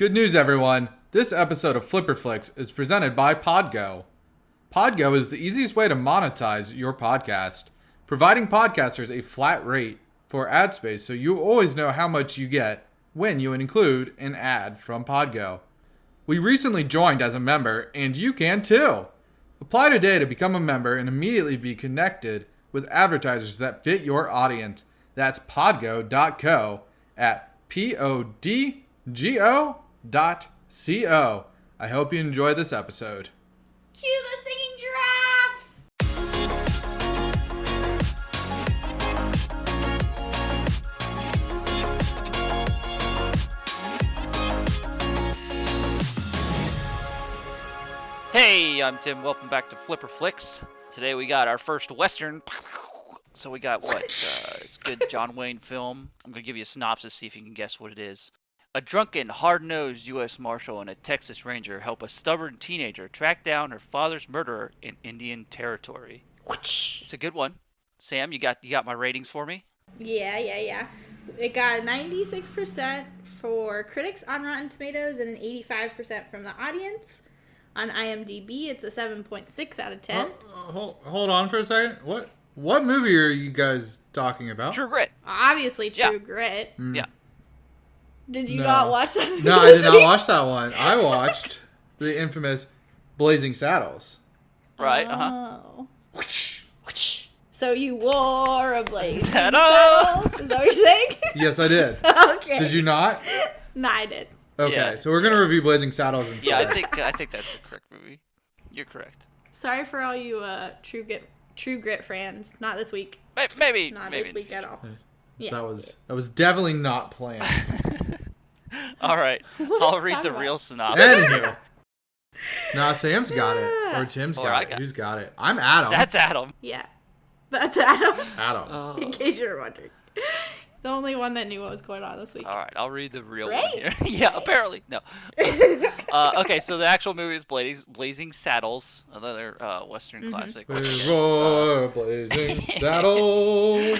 Good news, everyone. This episode of Flipper Flicks is presented by Podgo. Podgo is the easiest way to monetize your podcast, providing podcasters a flat rate for ad space so you always know how much you get when you include an ad from Podgo. We recently joined as a member, and you can too. Apply today to become a member and immediately be connected with advertisers that fit your audience. That's podgo.co at podgo.co. I hope you enjoy this episode. Cue the singing giraffes! Hey, I'm Tim. Welcome back to Flipper Flicks. Today we got our first Western. So we got what? It's a good John Wayne film. I'm going to give you a synopsis, see if you can guess what it is. A drunken, hard-nosed U.S. Marshal and a Texas Ranger help a stubborn teenager track down her father's murderer in Indian Territory. It's a good one. Sam, you got my ratings for me? Yeah. It got 96% for critics on Rotten Tomatoes and an 85% from the audience. On IMDb, it's a 7.6 out of 10. Hold on for a second. What movie are you guys talking about? True Grit. Obviously, True Grit. Yeah. Did you not watch that movie? No, I did not watch that one. I watched the infamous Blazing Saddles. Right, Oh. So you wore a blazing Saddle. saddle? Is that what you're saying? Yes, I did. Okay. Did you not? No, I did. Okay, Yeah. So we're going to review Blazing Saddles instead. Yeah, I think that's the correct movie. You're correct. Sorry for all you True Grit fans. Not this week. Maybe. Not maybe this week at all. Yeah. That was definitely not planned. All right, I'll read the real synopsis. Anywho. Nah, Sam's got it. Or Tim's got it. Who's got it? I'm Adam. That's Adam. Yeah. That's Adam. Adam. In case you're wondering. The only one that knew what was going on this week. All right, I'll read the real Right? one here. Yeah, apparently. No. Okay, so the actual movie is Blazing Saddles, another Western classic. Blazing Saddles.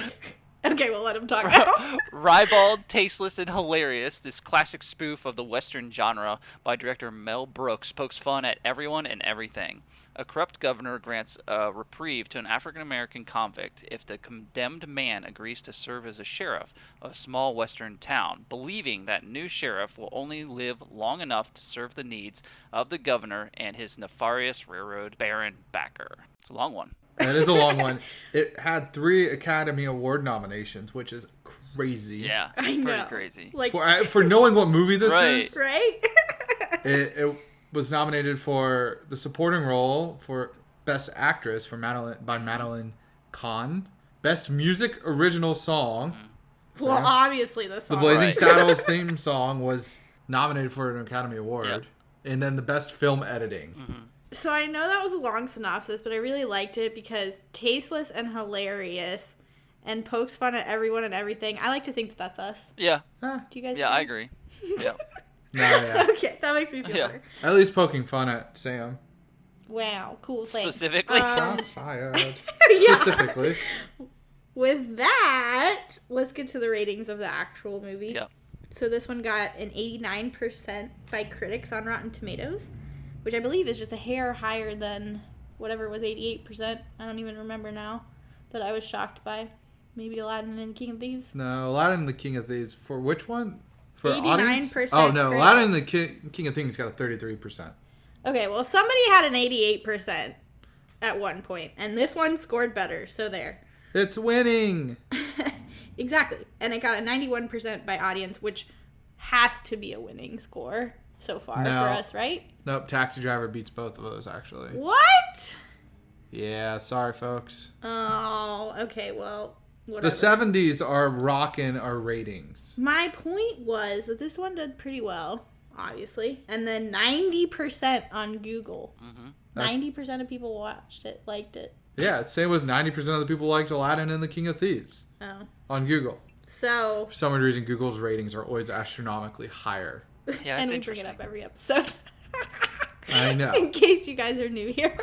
Okay, we'll let him talk now. Ribald, tasteless, and hilarious, this classic spoof of the Western genre by director Mel Brooks pokes fun at everyone and everything. A corrupt governor grants a reprieve to an African-American convict if the condemned man agrees to serve as a sheriff of a small western town, believing that new sheriff will only live long enough to serve the needs of the governor and his nefarious railroad baron backer. It's a long one. That is a long one. It had 3 Academy Award nominations, which is crazy. Yeah, I know. pretty crazy. Like, For knowing what movie this Right. is, right? it was nominated for the supporting role for Best Actress by Madeline Kahn, Best Music Original Song. Well, obviously the The song. Blazing Saddles theme song was nominated for an Academy Award, Yep. and then the Best Film Editing. Mm-hmm. So I know that was a long synopsis, but I really liked it because tasteless and hilarious and pokes fun at everyone and everything. I like to think that that's us. Yeah, Do you guys yeah, agree? I agree. Yeah. No, yeah. Okay, that makes me feel Yeah. better. At least poking fun at Sam. Wow, cool, thanks. Specifically. Shots fired. Yeah. Specifically. With that, let's get to the ratings of the actual movie. Yeah. So this one got an 89% by critics on Rotten Tomatoes, which I believe is just a hair higher than whatever was 88%. I don't even remember now that I was shocked by. Maybe Aladdin and King of Thieves. No, Aladdin and the King of Thieves. For which one? For 89% audience? Oh, no. critics. Aladdin and the King of Thieves got a 33%. Okay, well, somebody had an 88% at one point, and this one scored better, so there. It's winning. Exactly. And it got a 91% by audience, which has to be a winning score so far No. for us, right? Nope, Taxi Driver beats both of those, actually. What? Yeah, sorry, folks. Oh, okay, well, whatever. The 70s are rocking our ratings. My point was that this one did pretty well, obviously. And then 90% on Google. Mm-hmm. 90% of people watched it, liked it. Yeah, same with 90% of the people liked Aladdin and the King of Thieves Oh. on Google. So, For some reason, Google's ratings are always astronomically higher. Yeah, and it's we bring it interesting. up every episode. I know. In case you guys are new here.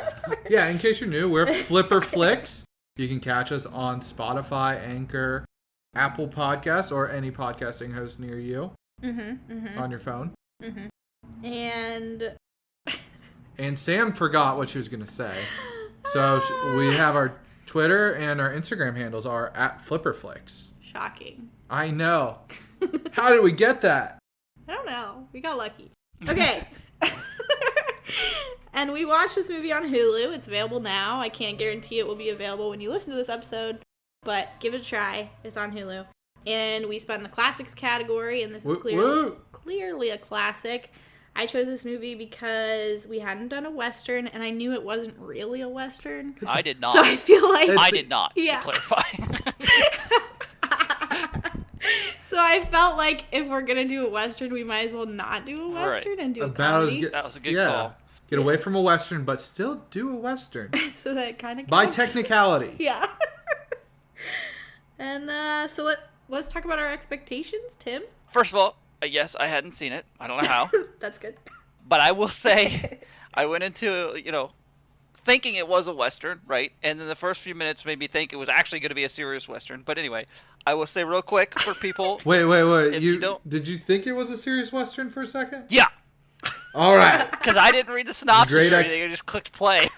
Yeah, in case you're new, we're Flipper Flicks. You can catch us on Spotify, Anchor, Apple Podcasts, or any podcasting host near you on your phone. And Sam forgot what she was going to say. So we have our Twitter and our Instagram handles are @FlipperFlix. shocking. I know. How did we get that? I don't know. We got lucky. Okay. And we watched this movie on Hulu. It's available now. I can't guarantee it will be available when you listen to this episode, but give it a try. It's on Hulu. And we spun the classics category, and this is clearly a classic. I chose this movie because we hadn't done a Western, and I knew it wasn't really a Western. I did not. So I feel like... I did not, yeah. to clarify. So I felt like if we're going to do a Western, we might as well not do a Western and do a comedy. That was a good call. Get away from a Western, but still do a Western. So that kind of by technicality. Yeah. And so let's talk about our expectations, Tim. First of all, yes, I hadn't seen it. I don't know how. That's good. But I will say, I went into, thinking it was a Western, right? And then the first few minutes made me think it was actually going to be a serious Western. But anyway, I will say real quick for people. Wait. Did you think it was a serious Western for a second? Yeah. All right. Because I didn't read the synopsis or anything. I just clicked play.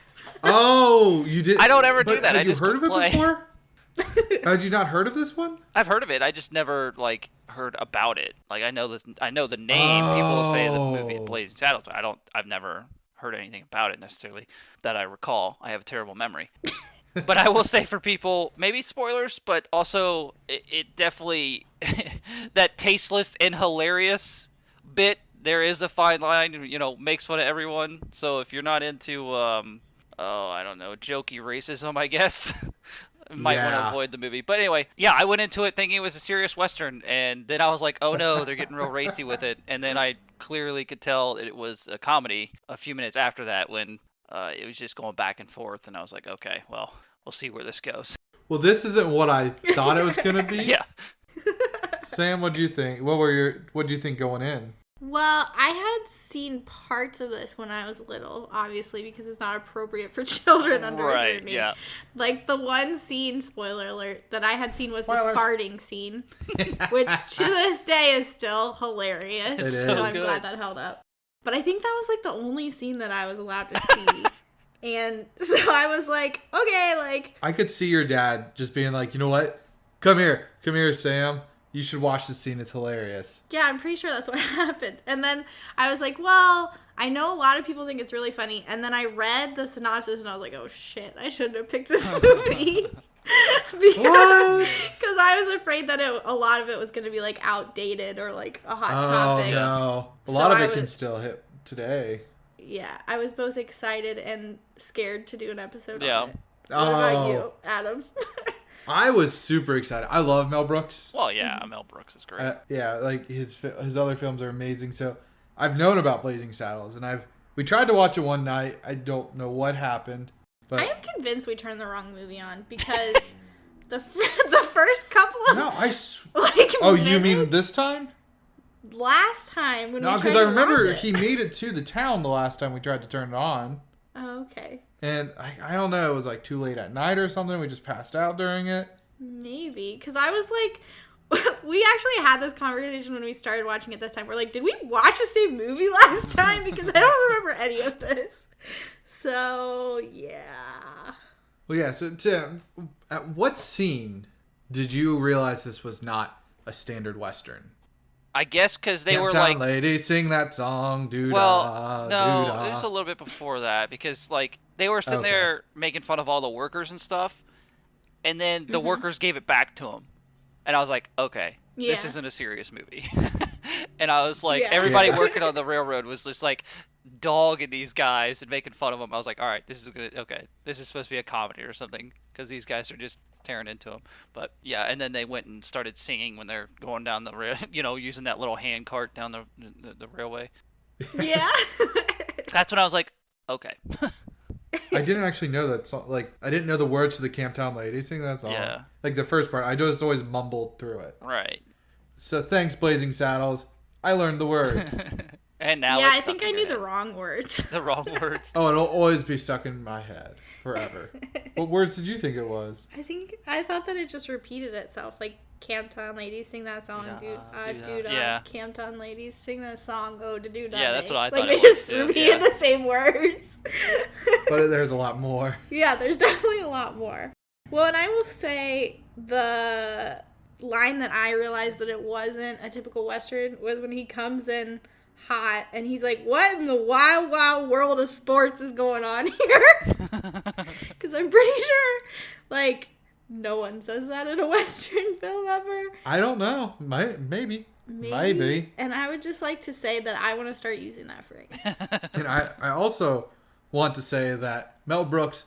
Oh, you did. I don't ever do that. Have you heard of it before? Had you not heard of this one? I've heard of it. I just never heard about it. I know this. I know the name. Oh. People say the movie Blazing Saddles. I've never heard anything about it necessarily that I recall. I have a terrible memory. But I will say for people, maybe spoilers, but also it definitely that tasteless and hilarious bit. There is a fine line, makes fun of everyone. So if you're not into, I don't know, jokey racism, I guess, might want to avoid the movie. But anyway, yeah, I went into it thinking it was a serious Western, and then I was like, oh no, they're getting real racy with it. And then I clearly could tell that it was a comedy a few minutes after that when it was just going back and forth, and I was like, okay, well, we'll see where this goes. Well, this isn't what I thought it was going to be. Yeah. Sam, what do you think? What do you think going in? Well, I had seen parts of this when I was little, obviously, because it's not appropriate for children under a certain age. Yeah. The one scene, spoiler alert, that I had seen was the farting scene, which to this day is still hilarious. It is. So I'm glad that held up. But I think that was the only scene that I was allowed to see. And so I was like, okay, I could see your dad just being like, you know what? Come here, Sam. You should watch this scene. It's hilarious. Yeah, I'm pretty sure that's what happened. And then I was like, well, I know a lot of people think it's really funny. And then I read the synopsis and I was like, oh shit, I shouldn't have picked this movie. because I was afraid that a lot of it was going to be outdated or a hot topic. Oh no. A lot of it can still hit today. Yeah, I was both excited and scared to do an episode on it. What Oh. about you, Adam? I was super excited. I love Mel Brooks. Well, yeah, Mel Brooks is great. His other films are amazing. So I've known about Blazing Saddles, and we tried to watch it one night. I don't know what happened, but I am convinced we turned the wrong movie on because the first couple of you mean this time? Last time when we tried to watch it. No, because I remember he made it to the town the last time we tried to turn it on. Oh, okay. And I don't know, it was too late at night or something. We just passed out during it. Maybe. Because I was we actually had this conversation when we started watching it this time. We're like, did we watch the same movie last time? Because I don't remember any of this. So, yeah. Well, yeah, so Tim, at what scene did you realize this was not a standard Western? I guess because they were Camptown lady, sing that song, doo-dah, well, no, doo-dah. It was a little bit before that because they were sitting there making fun of all the workers and stuff, and then the workers gave it back to them, and I was like, okay, this isn't a serious movie. And I was like, everybody working on the railroad was just dogging these guys and making fun of them. I was like, all right, this is good. Okay, this is supposed to be a comedy or something because these guys are just tearing into them. But yeah, and then they went and started singing when they're going down the rail, using that little hand cart down the railway. Yeah. That's when I was like, okay. I didn't actually know that song. I didn't know the words to the Camptown Lady sing that song. Yeah. The first part, I just always mumbled through it. Right. So thanks, Blazing Saddles. I learned the words. And now I think I knew the wrong words. The wrong words. Oh, it'll always be stuck in my head forever. What words did you think it was? I thought that it just repeated itself. Camptown ladies sing that song, dude. Yeah. Camptown ladies sing that song. Oh, to do nothing. Yeah, that's what I thought. Like, they it was just too. repeat the same words. But there's a lot more. Yeah, there's definitely a lot more. Well, and I will say the line that I realized that it wasn't a typical Western was when he comes in hot and he's like, what in the wild, wild world of sports is going on here? Because I'm pretty sure, like, no one says that in a Western film ever. I don't know. Maybe. And I would just like to say that I want to start using that phrase. And I also want to say that Mel Brooks'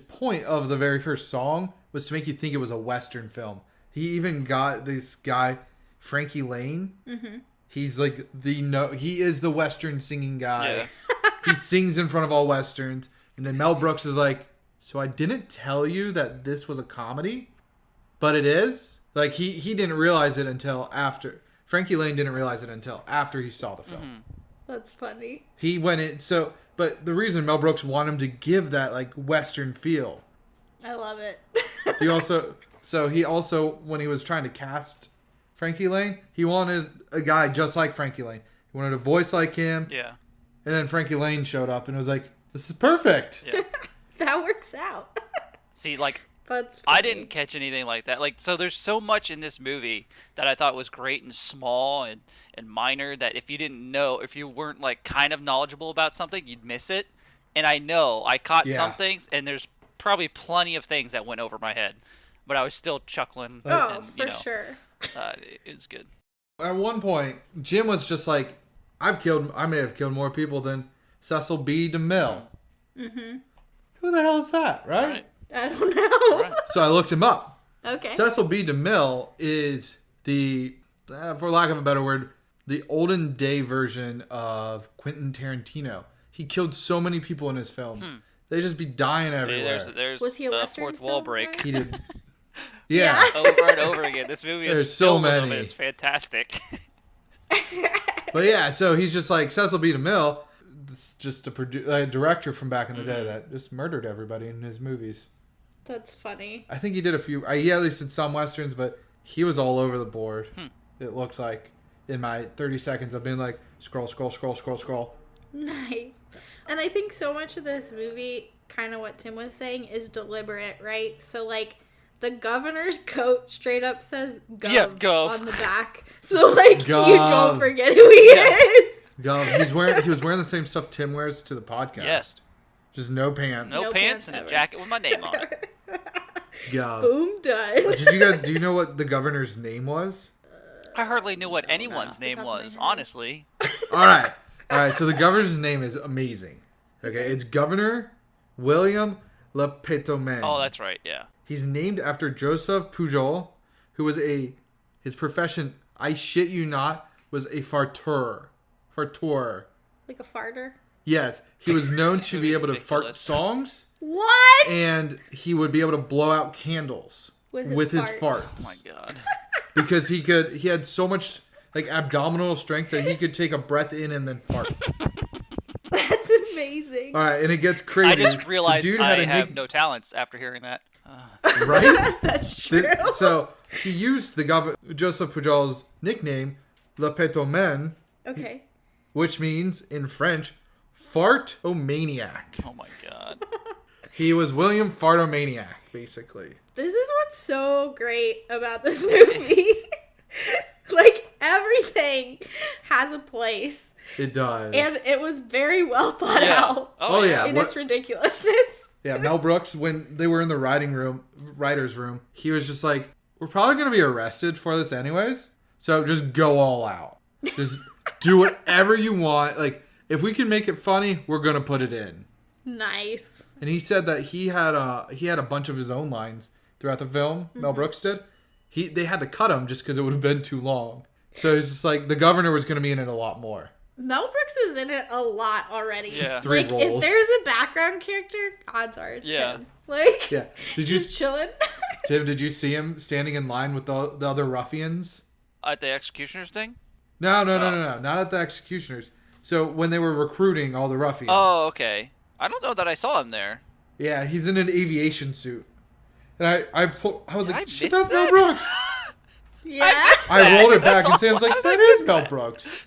point of the very first song was to make you think it was a Western film. He even got this guy, Frankie Lane. Mm-hmm. He's like he is the Western singing guy. Yeah. He sings in front of all Westerns. And then Mel Brooks is like, so I didn't tell you that this was a comedy, but it is? Like, he didn't realize it until after. Frankie Lane didn't realize it until after he saw the film. Mm-hmm. That's funny. He went in, but the reason Mel Brooks wanted him to give that, like, Western feel. I love it. He also, when he was trying to cast Frankie Lane, he wanted a guy just like Frankie Lane. He wanted a voice like him. Yeah. And then Frankie Lane showed up and was like, this is perfect. Yeah. That works out. See, like, that's funny. I didn't catch anything like that. Like, so there's so much in this movie that I thought was great and small and minor that if you weren't, like, kind of knowledgeable about something, you'd miss it. And I know I caught some things, and there's probably plenty of things that went over my head. But I was still chuckling. For sure. It was good. At one point, Jim was just like, I may have killed more people than Cecil B. DeMille. Mm-hmm. Who the hell is that, right? I don't know. Right. So I looked him up. Okay. Cecil B. DeMille is for lack of a better word, the olden day version of Quentin Tarantino. He killed so many people in his films. They just be dying everywhere. There's was he a the Western fourth wall film break. He did. Yeah. Over and over again. This movie is so filled with them. many. It's fantastic. But yeah, so he's just like Cecil B. DeMille. It's just a director from back in the day that just murdered everybody in his movies. That's funny. I think he did a few. He at least did some Westerns, but he was all over the board. It looks like in my 30 seconds of being like, scroll. Nice. And I think so much of this movie, kind of what Tim was saying, is deliberate, right? So, like, the governor's coat straight up says Gov, on the back. So, like, Gov. You don't forget who he is. Gov. He was wearing the same stuff Tim wears to the podcast. Yes. Just no pants. No pants and a jacket with my name on it. Gov. Boom, done. Do you know what the governor's name was? I hardly knew what anyone's name was, honestly. All right. So the governor's name is amazing. Okay, it's Governor William Le Pétomène. Oh, that's right. Yeah. He's named after Joseph Pujol, who was his profession, I shit you not, was a farteur. Like a farter? Yes. He was known to be able to fart songs. What? And he would be able to blow out candles with his farts. Oh my god. Because he had so much like abdominal strength that he could take a breath in and then fart. That's amazing. All right, and it gets crazy. I just realized I have no talents after hearing that. Right? That's true. So he used Joseph Pujol's nickname, Le Pétomène. Okay. Which means, in French, fartomaniac. Oh my god. He was William Fartomaniac, basically. This is what's so great about this movie. Like, everything has a place. It does. And it was very well thought out. Oh, yeah. In its ridiculousness. Yeah, Mel Brooks, when they were in the writer's room, he was just like, we're probably going to be arrested for this anyways, so just go all out. Just do whatever you want. Like, if we can make it funny, we're going to put it in. Nice. And he said that he had a bunch of his own lines throughout the film. Mel Brooks did. They had to cut them just because it would have been too long. So it's just like the governor was going to be in it a lot more. Mel Brooks is in it a lot already. Yeah. Three like, roles. If there's a background character, odds are it's him. Like, yeah. Just chilling. Tim, did you see him standing in line with the other ruffians? At the executioner's thing? No. Not at the executioners. So when they were recruiting all the ruffians. Oh, okay. I don't know that I saw him there. Yeah, he's in an aviation suit. And I was like, shit, that's that? Mel Brooks. Yeah. I rolled it back and Sam's like, that is Mel Brooks.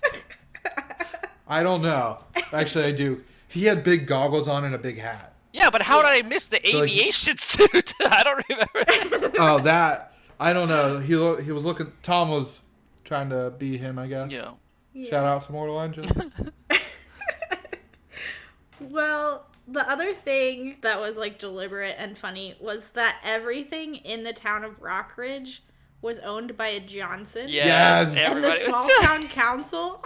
I don't know. Actually, I do. He had big goggles on and a big hat. Yeah, but how did I miss the aviation suit? I don't remember. Oh, that. I don't know. He was looking. Tom was trying to be him, I guess. Yeah. Shout out to Mortal Engines. Well, the other thing that was like deliberate and funny was that everything in the town of Rockridge was owned by a Johnson. Yes. And the small town council,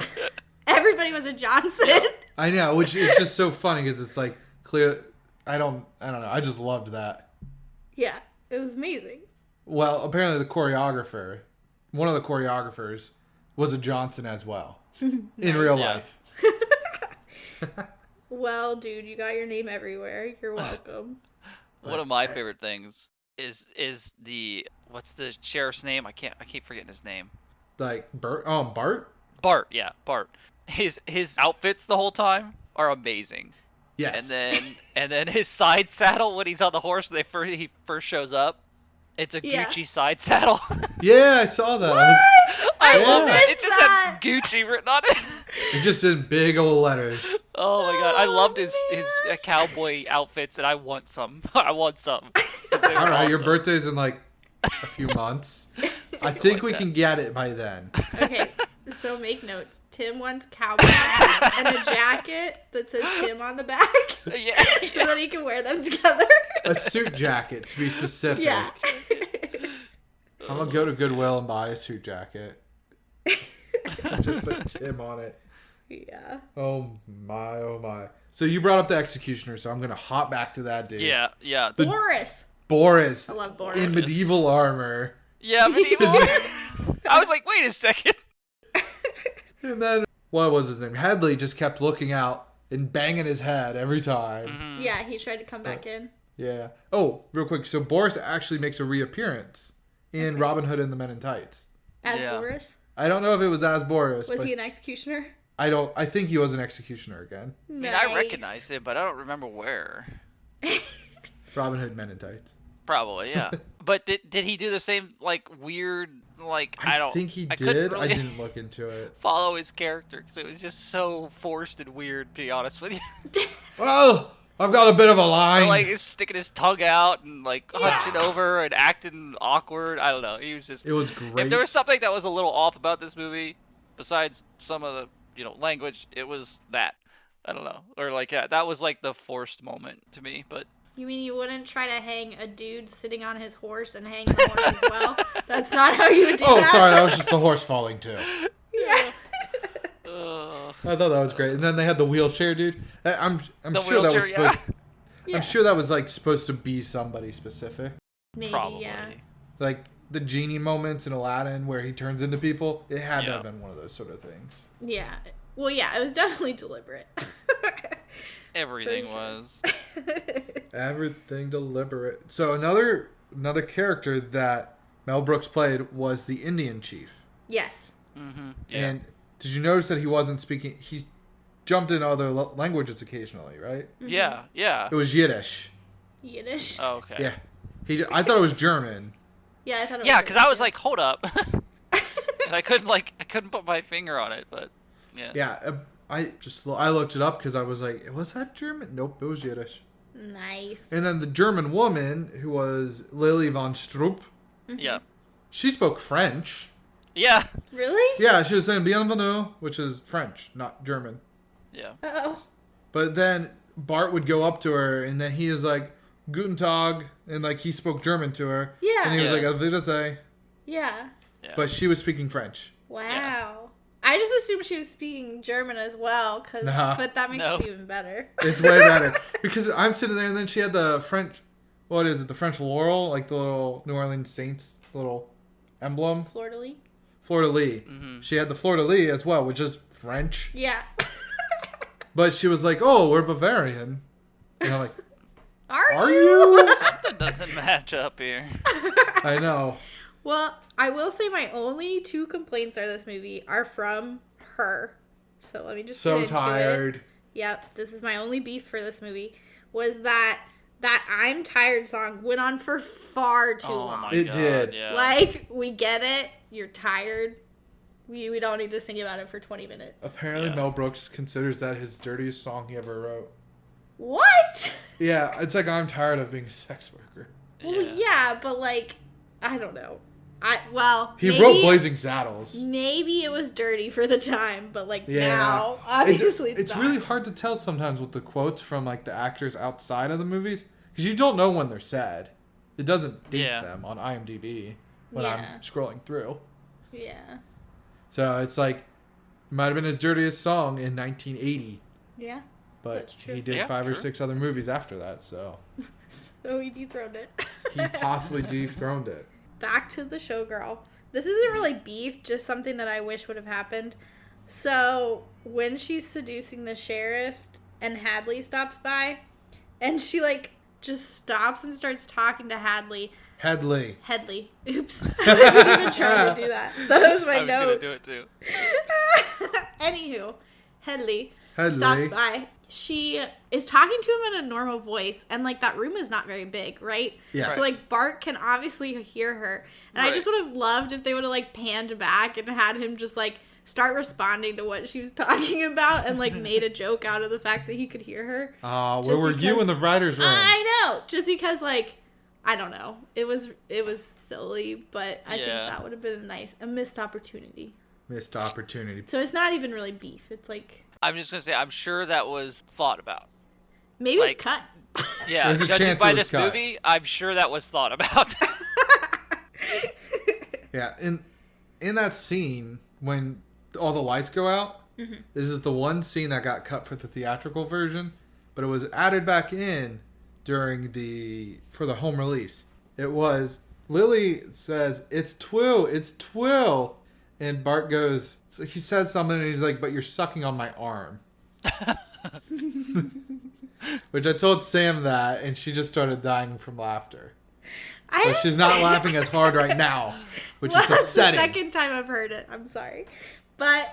everybody was a Johnson. I know, which is just so funny because it's like clear. I don't know. I just loved that. Yeah, it was amazing. Well, apparently one of the choreographers was a Johnson as well in real life. Well, dude, you got your name everywhere. You're welcome. One of my favorite things is the what's the sheriff's name? I keep forgetting his name. Like Bart? Oh, Bart? Bart, yeah, Bart. His outfits the whole time are amazing. Yes. And then his side saddle when he's on the horse when he first shows up. It's a Gucci side saddle. Yeah, I saw that. What? I love it. It just that. had Gucci written on it. It's just in big old letters. Oh my god, I loved his cowboy outfits, and I want some. I want some. All right, your birthday's in like a few months. I think we can get it by then. Okay, so make notes. Tim wants cowboy hats and a jacket that says Tim on the back. Yeah. So that he can wear them together. A suit jacket, to be specific. Yeah. I'm going to go to Goodwill and buy a suit jacket. Just put Tim on it. Yeah. Oh my. So you brought up the executioner, so I'm going to hop back to that dude. Yeah. Boris. I love Boris. In medieval armor. Yeah, medieval. I was like, wait a second. And then, what was his name? Hedley just kept looking out and banging his head every time. Mm-hmm. Yeah, he tried to come back in. Yeah. Oh, real quick. So Boris actually makes a reappearance in Robin Hood and the Men in Tights. As Boris? I don't know if it was as Boris. Was he an executioner? I think he was an executioner again. Nice. I mean, I recognized it, but I don't remember where. Robin Hood Men in Tights. Probably, yeah. But did he do the same like weird like I think he did. Really I didn't look into it. Follow his character because it was just so forced and weird. To be honest with you. Well, I've got a bit of a line. Or, like he's sticking his tongue out and like hunching over and acting awkward. I don't know. He was just. It was great. If there was something that was a little off about this movie, besides some of the language, it was that. I don't know. Or like that was like the forced moment to me, but. You mean you wouldn't try to hang a dude sitting on his horse and hang the horse as well? That's not how you would do that. Oh, sorry. That was just the horse falling too. Yeah. I thought that was great. And then they had the wheelchair dude. I'm sure that was supposed. Yeah. I'm sure that was like supposed to be somebody specific. Maybe, Probably. yeah. Like the genie moments in Aladdin where he turns into people. It had to have been one of those sort of things. Yeah. Well, yeah, it was definitely deliberate. Everything was. Everything deliberate. So another character that Mel Brooks played was the Indian chief. Yes. Mm-hmm. Yeah. And did you notice that he wasn't speaking? He jumped in other languages occasionally, right? Mm-hmm. Yeah. It was Yiddish. Yiddish. Oh, okay. Yeah. I thought it was German. Yeah, I thought it was. Yeah, because I was like, hold up. And I couldn't put my finger on it, but yeah. Yeah. I looked it up because I was like, was that German? Nope, it was Yiddish. Nice. And then the German woman, who was Lily von Schtupp, Yeah. she spoke French. Yeah. Really? Yeah, she was saying bienvenue, which is French, not German. Yeah. Oh. But then Bart would go up to her, and then he is like, Guten Tag, and like he spoke German to her. Yeah. And he was like, Auf Wiedersehen. Yeah. But she was speaking French. Wow. Yeah. I just assumed she was speaking German as well, but that makes it even better. It's way better. Because I'm sitting there, and then she had the French, what is it, the French laurel? Like the little New Orleans Saints little emblem? Fleur-de-lis? Fleur-de-lis. Mm-hmm. She had the Fleur-de-lis as well, which is French. Yeah. But she was like, oh, we're Bavarian. And I'm like, Are you? Something doesn't match up here. I know. Well, I will say my only 2 complaints of this movie are from her. So let me just get into tired. it. Yep, this is my only beef for this movie. Was that that I'm Tired song went on for far too long. It did. Yeah. Like, we get it. You're tired. We don't need to sing about it for 20 minutes. Apparently, Mel Brooks considers that his dirtiest song he ever wrote. What? Yeah, it's like, I'm tired of being a sex worker. Well, yeah, but like, I don't know. He wrote Blazing Saddles. Maybe it was dirty for the time, but like Yeah. now, obviously it's not. really hard to tell sometimes with the quotes from like the actors outside of the movies because you don't know when they're said. It doesn't date them on IMDb when I'm scrolling through. Yeah. So it's like, it might have been his dirtiest song in 1980. Yeah. But That's true. he did 5 or 6 other movies after that, so. So he dethroned it. He possibly dethroned it. Back to the showgirl. This isn't really beef, just something that I wish would have happened. So when she's seducing the sheriff and Hedley stops by, and she like just stops and starts talking to Hedley. Hedley. Oops. I wasn't even trying to do that. That was my note. I was going to do it too. Anywho, Hedley Hedley stops by. She is talking to him in a normal voice, and like that room is not very big, right? Yes. So like Bart can obviously hear her, and Right. I just would have loved if they would have like panned back and had him just like start responding to what she was talking about and like made a joke out of the fact that he could hear her. Where were you in the writer's room? I know, just because like I don't know, it was silly, but I think that would have been a missed opportunity. Missed opportunity. So it's not even really beef. It's like. I'm just going to say, I'm sure that was thought about. Maybe it's cut. Yeah, There's a judging chance by it was this cut. movie, I'm sure that was thought about. Yeah, in that scene, when all the lights go out, this is the one scene that got cut for the theatrical version, but it was added back in for the home release. It was, Lily says, it's Twill. And Bart goes, he said something and he's like, but you're sucking on my arm. Which I told Sam that, and she just started dying from laughter. But she's not laughing as hard right now, which is upsetting. That's the second time I've heard it. I'm sorry. But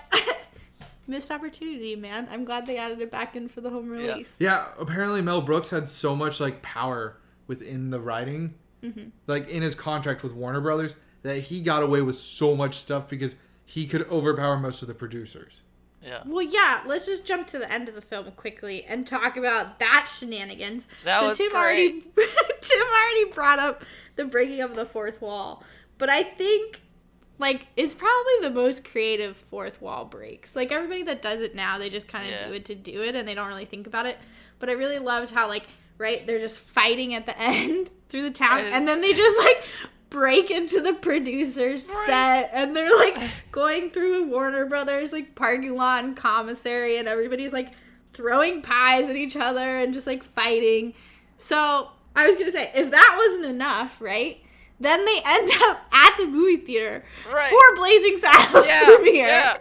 missed opportunity, man. I'm glad they added it back in for the home release. Yeah, apparently Mel Brooks had so much like power within the writing, like in his contract with Warner Brothers, that he got away with so much stuff because he could overpower most of the producers. Yeah. Well, yeah, let's just jump to the end of the film quickly and talk about that shenanigans. That was Tim great. already brought up the breaking of the fourth wall. But I think, like, it's probably the most creative fourth wall breaks. Like, everybody that does it now, they just kind of do it to do it, and they don't really think about it. But I really loved how, like, right, they're just fighting at the end through the town, and then they just, like, break into the producer's set, and they're like going through Warner Brothers like parking lot and commissary, and everybody's like throwing pies at each other and just like fighting. So I was gonna say, if that wasn't enough, right, then they end up at the movie theater for Blazing Saddles premiere,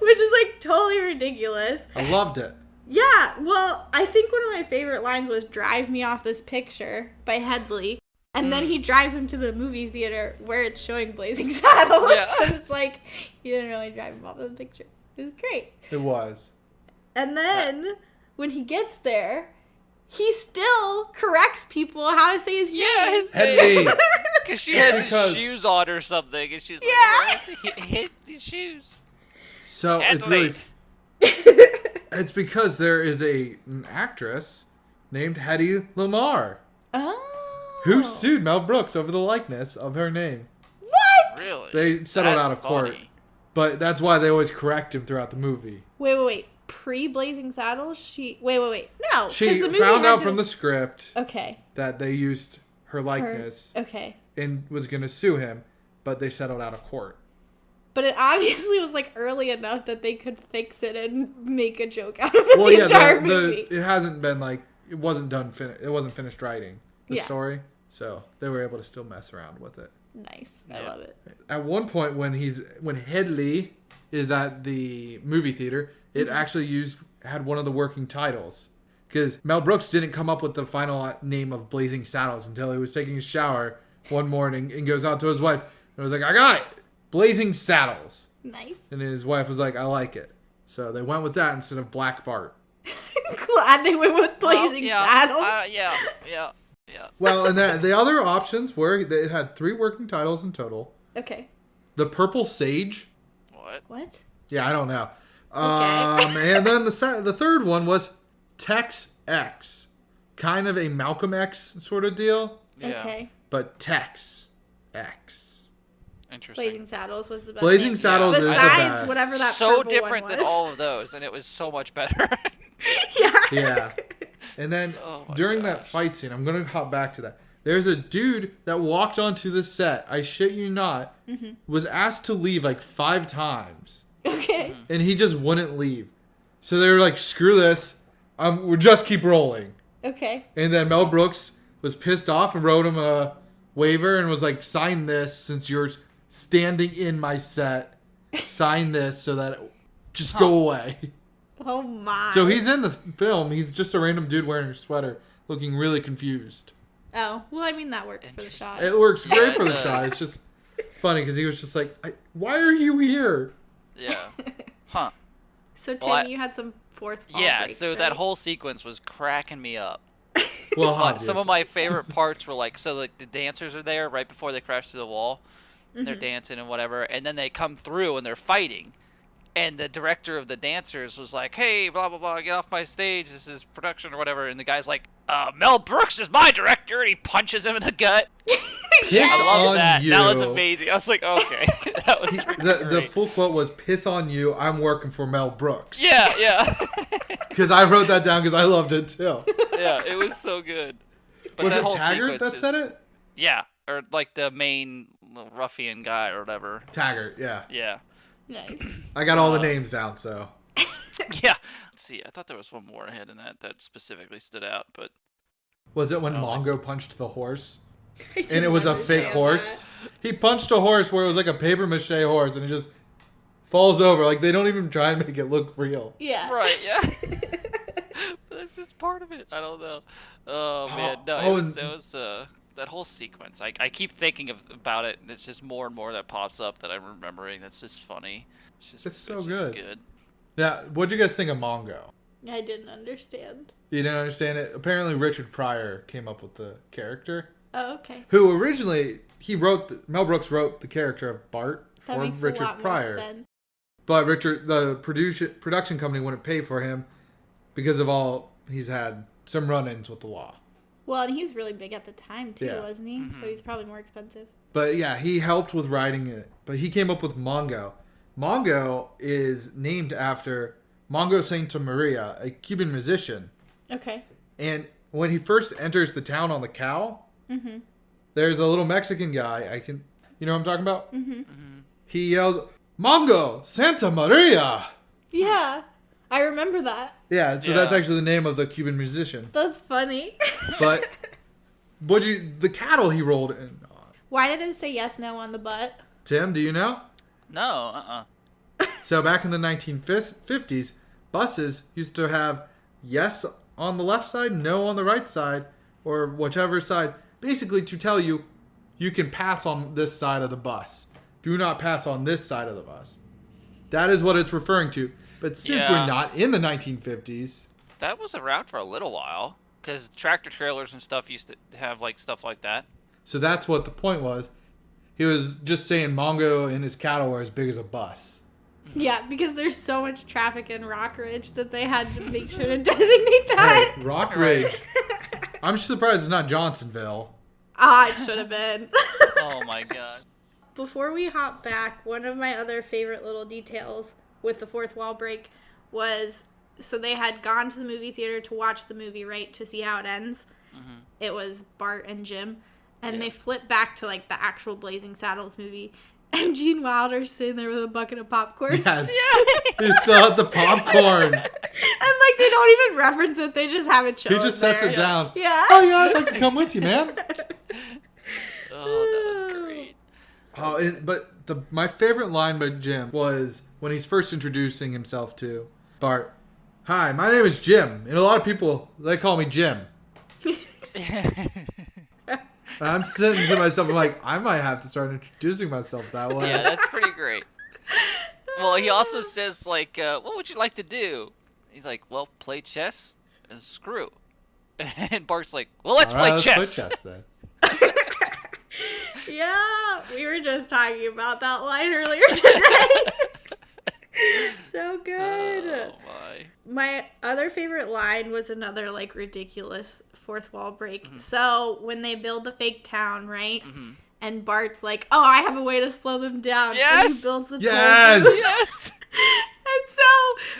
which is like totally ridiculous. I loved it. Yeah, well, I think one of my favorite lines was "Drive me off this picture" by Hedley. And then he drives him to the movie theater where it's showing Blazing Saddles. Because it's like, he didn't really drive him off of the picture. It was great. It was. And then, when he gets there, he still corrects people how to say his name. Hedley. Because she has his shoes on or something. And she's like, hit these shoes. So Hedley. it's really... it's because there is an actress named Hedley Lamar. Oh. Who sued Mel Brooks over the likeness of her name. What? Really? They settled out of court. But that's why they always correct him throughout the movie. Wait. Pre-Blazing Saddles? Wait. No. She found out from the script Okay. that they used her likeness Okay. and was going to sue him, but they settled out of court. But it obviously was like early enough that they could fix it and make a joke out of it the entire movie. It hasn't been like, it wasn't it wasn't finished writing the story. So they were able to still mess around with it. Nice. I love it. At one point when Hedley is at the movie theater, it actually had one of the working titles. Because Mel Brooks didn't come up with the final name of Blazing Saddles until he was taking a shower one morning and goes out to his wife and was like, I got it! Blazing Saddles. Nice. And his wife was like, I like it. So they went with that instead of Black Bart. Glad they went with Blazing Saddles. Yeah. Yeah. Well, and the other options were it had 3 working titles in total. Okay. The Purple Sage. What? Yeah, I don't know. Okay. And then the third one was Tex X, kind of a Malcolm X sort of deal. Yeah. Okay. But Tex X. Interesting. Blazing Saddles was the best. Blazing name. Saddles is the Besides best. whatever that So purple different one than was. all of those, and it was so much better. Yeah. Yeah. And then during that fight scene, I'm going to hop back to that. There's a dude that walked onto the set, I shit you not, was asked to leave like 5 times. Okay. And he just wouldn't leave. So they were like, screw this. We'll just keep rolling. Okay. And then Mel Brooks was pissed off and wrote him a waiver and was like, sign this since you're standing in my set. Sign this so that just go away. Oh my. So he's in the film. He's just a random dude wearing a sweater looking really confused. Oh, well, I mean, that works for the shot. It works great for the shot. It's just funny because he was just like, why are you here? Yeah. Huh. So, Tim, Well, you had some fourth wall Yeah, breaks, so right? that whole sequence was cracking me up. Well, Some of my favorite parts were like, so like the dancers are there right before they crash through the wall. And they're dancing and whatever, and then they come through and they're fighting. And the director of the dancers was like, hey, blah, blah, blah, get off my stage. This is production or whatever. And the guy's like, Mel Brooks is my director. And he punches him in the gut. Piss I love on that. you. That was amazing. I was like, okay. That was The full quote was, piss on you, I'm working for Mel Brooks. Yeah, yeah. Because I wrote that down because I loved it too. Yeah, it was so good. But Was that it whole Taggart sequence that is- said it? Yeah, or like the main ruffian guy or whatever. Taggart, yeah. Yeah. Nice. I got all the names down, so. Yeah. Let's see. I thought there was one more ahead in that specifically stood out, but Was it when Oh, Mongo punched the horse? I And it was a didn't fake understand horse? He punched a horse where it was like a paper mache horse and it just falls over. Like they don't even try and make it look real. that. Yeah. right, yeah. That's just part of it. I don't know. Oh man, no, Oh, it was that whole sequence. I keep thinking about it, and it's just more and more that pops up that I'm remembering. That's just funny. It's so just good. Yeah, what'd you guys think of Mongo? I didn't understand. You didn't understand it? Apparently Richard Pryor came up with the character. Oh, okay. Who originally, Mel Brooks wrote the character of Bart That for makes Richard a lot Pryor. more sense. But the production company wouldn't pay for him because of all he's had some run-ins with the law. Well, and he was really big at the time, too, Yeah. wasn't he? So he's probably more expensive. But yeah, he helped with writing it. But he came up with Mongo. Mongo is named after Mongo Santa Maria, a Cuban musician. Okay. And when he first enters the town on the cow, there's a little Mexican guy. You know what I'm talking about? He yells, Mongo Santa Maria. Yeah. I remember that. Yeah, so that's actually the name of the Cuban musician. That's funny. But the cattle he rolled in on. Why did it say yes, no on the butt? Tim, do you know? No, So back in the 1950s, buses used to have yes on the left side, no on the right side, or whichever side, basically to tell you, you can pass on this side of the bus. Do not pass on this side of the bus. That is what it's referring to. But since Yeah. we're not in the 1950s, that was around for a little while because tractor trailers and stuff used to have like stuff like that. so that's what the point was. He was just saying Mongo and his cattle are as big as a bus. Yeah, because there's so much traffic in Rockridge that they had to make sure to designate that. Hey, Rockridge. I'm surprised it's not Johnsonville. Ah, it should have been. Oh my god. Before we hop back, one of my other favorite little details with the fourth wall break was, so they had gone to the movie theater to watch the movie, right, to see how it ends. It was Bart and Jim. And they flip back to, like, the actual Blazing Saddles movie. And Gene Wilder's sitting there with a bucket of popcorn. Yes. He still had the popcorn. And, like, they don't even reference it. They just have it He chilling just sets there. it down. Yeah. Oh, yeah, I'd like to come with you, man. Oh, that was great. But my favorite line by Jim was when he's first introducing himself to Bart. Hi, my name is Jim. And a lot of people, they call me Jim. And I'm sitting to myself, I'm like, I might have to start introducing myself that way. Yeah, that's pretty great. Well, he also says, like, what would you like to do? He's like, well, play chess and screw. And Bart's like, well, let's play chess. Let's play chess then. Yeah, we were just talking about that line earlier today. So good. Oh, my. My other favorite line was another, like, ridiculous fourth wall break. So, when they build the fake town, right? And Bart's like, oh, I have a way to slow them down. Yes! And he builds the toll Yes! booth. Yes! And so,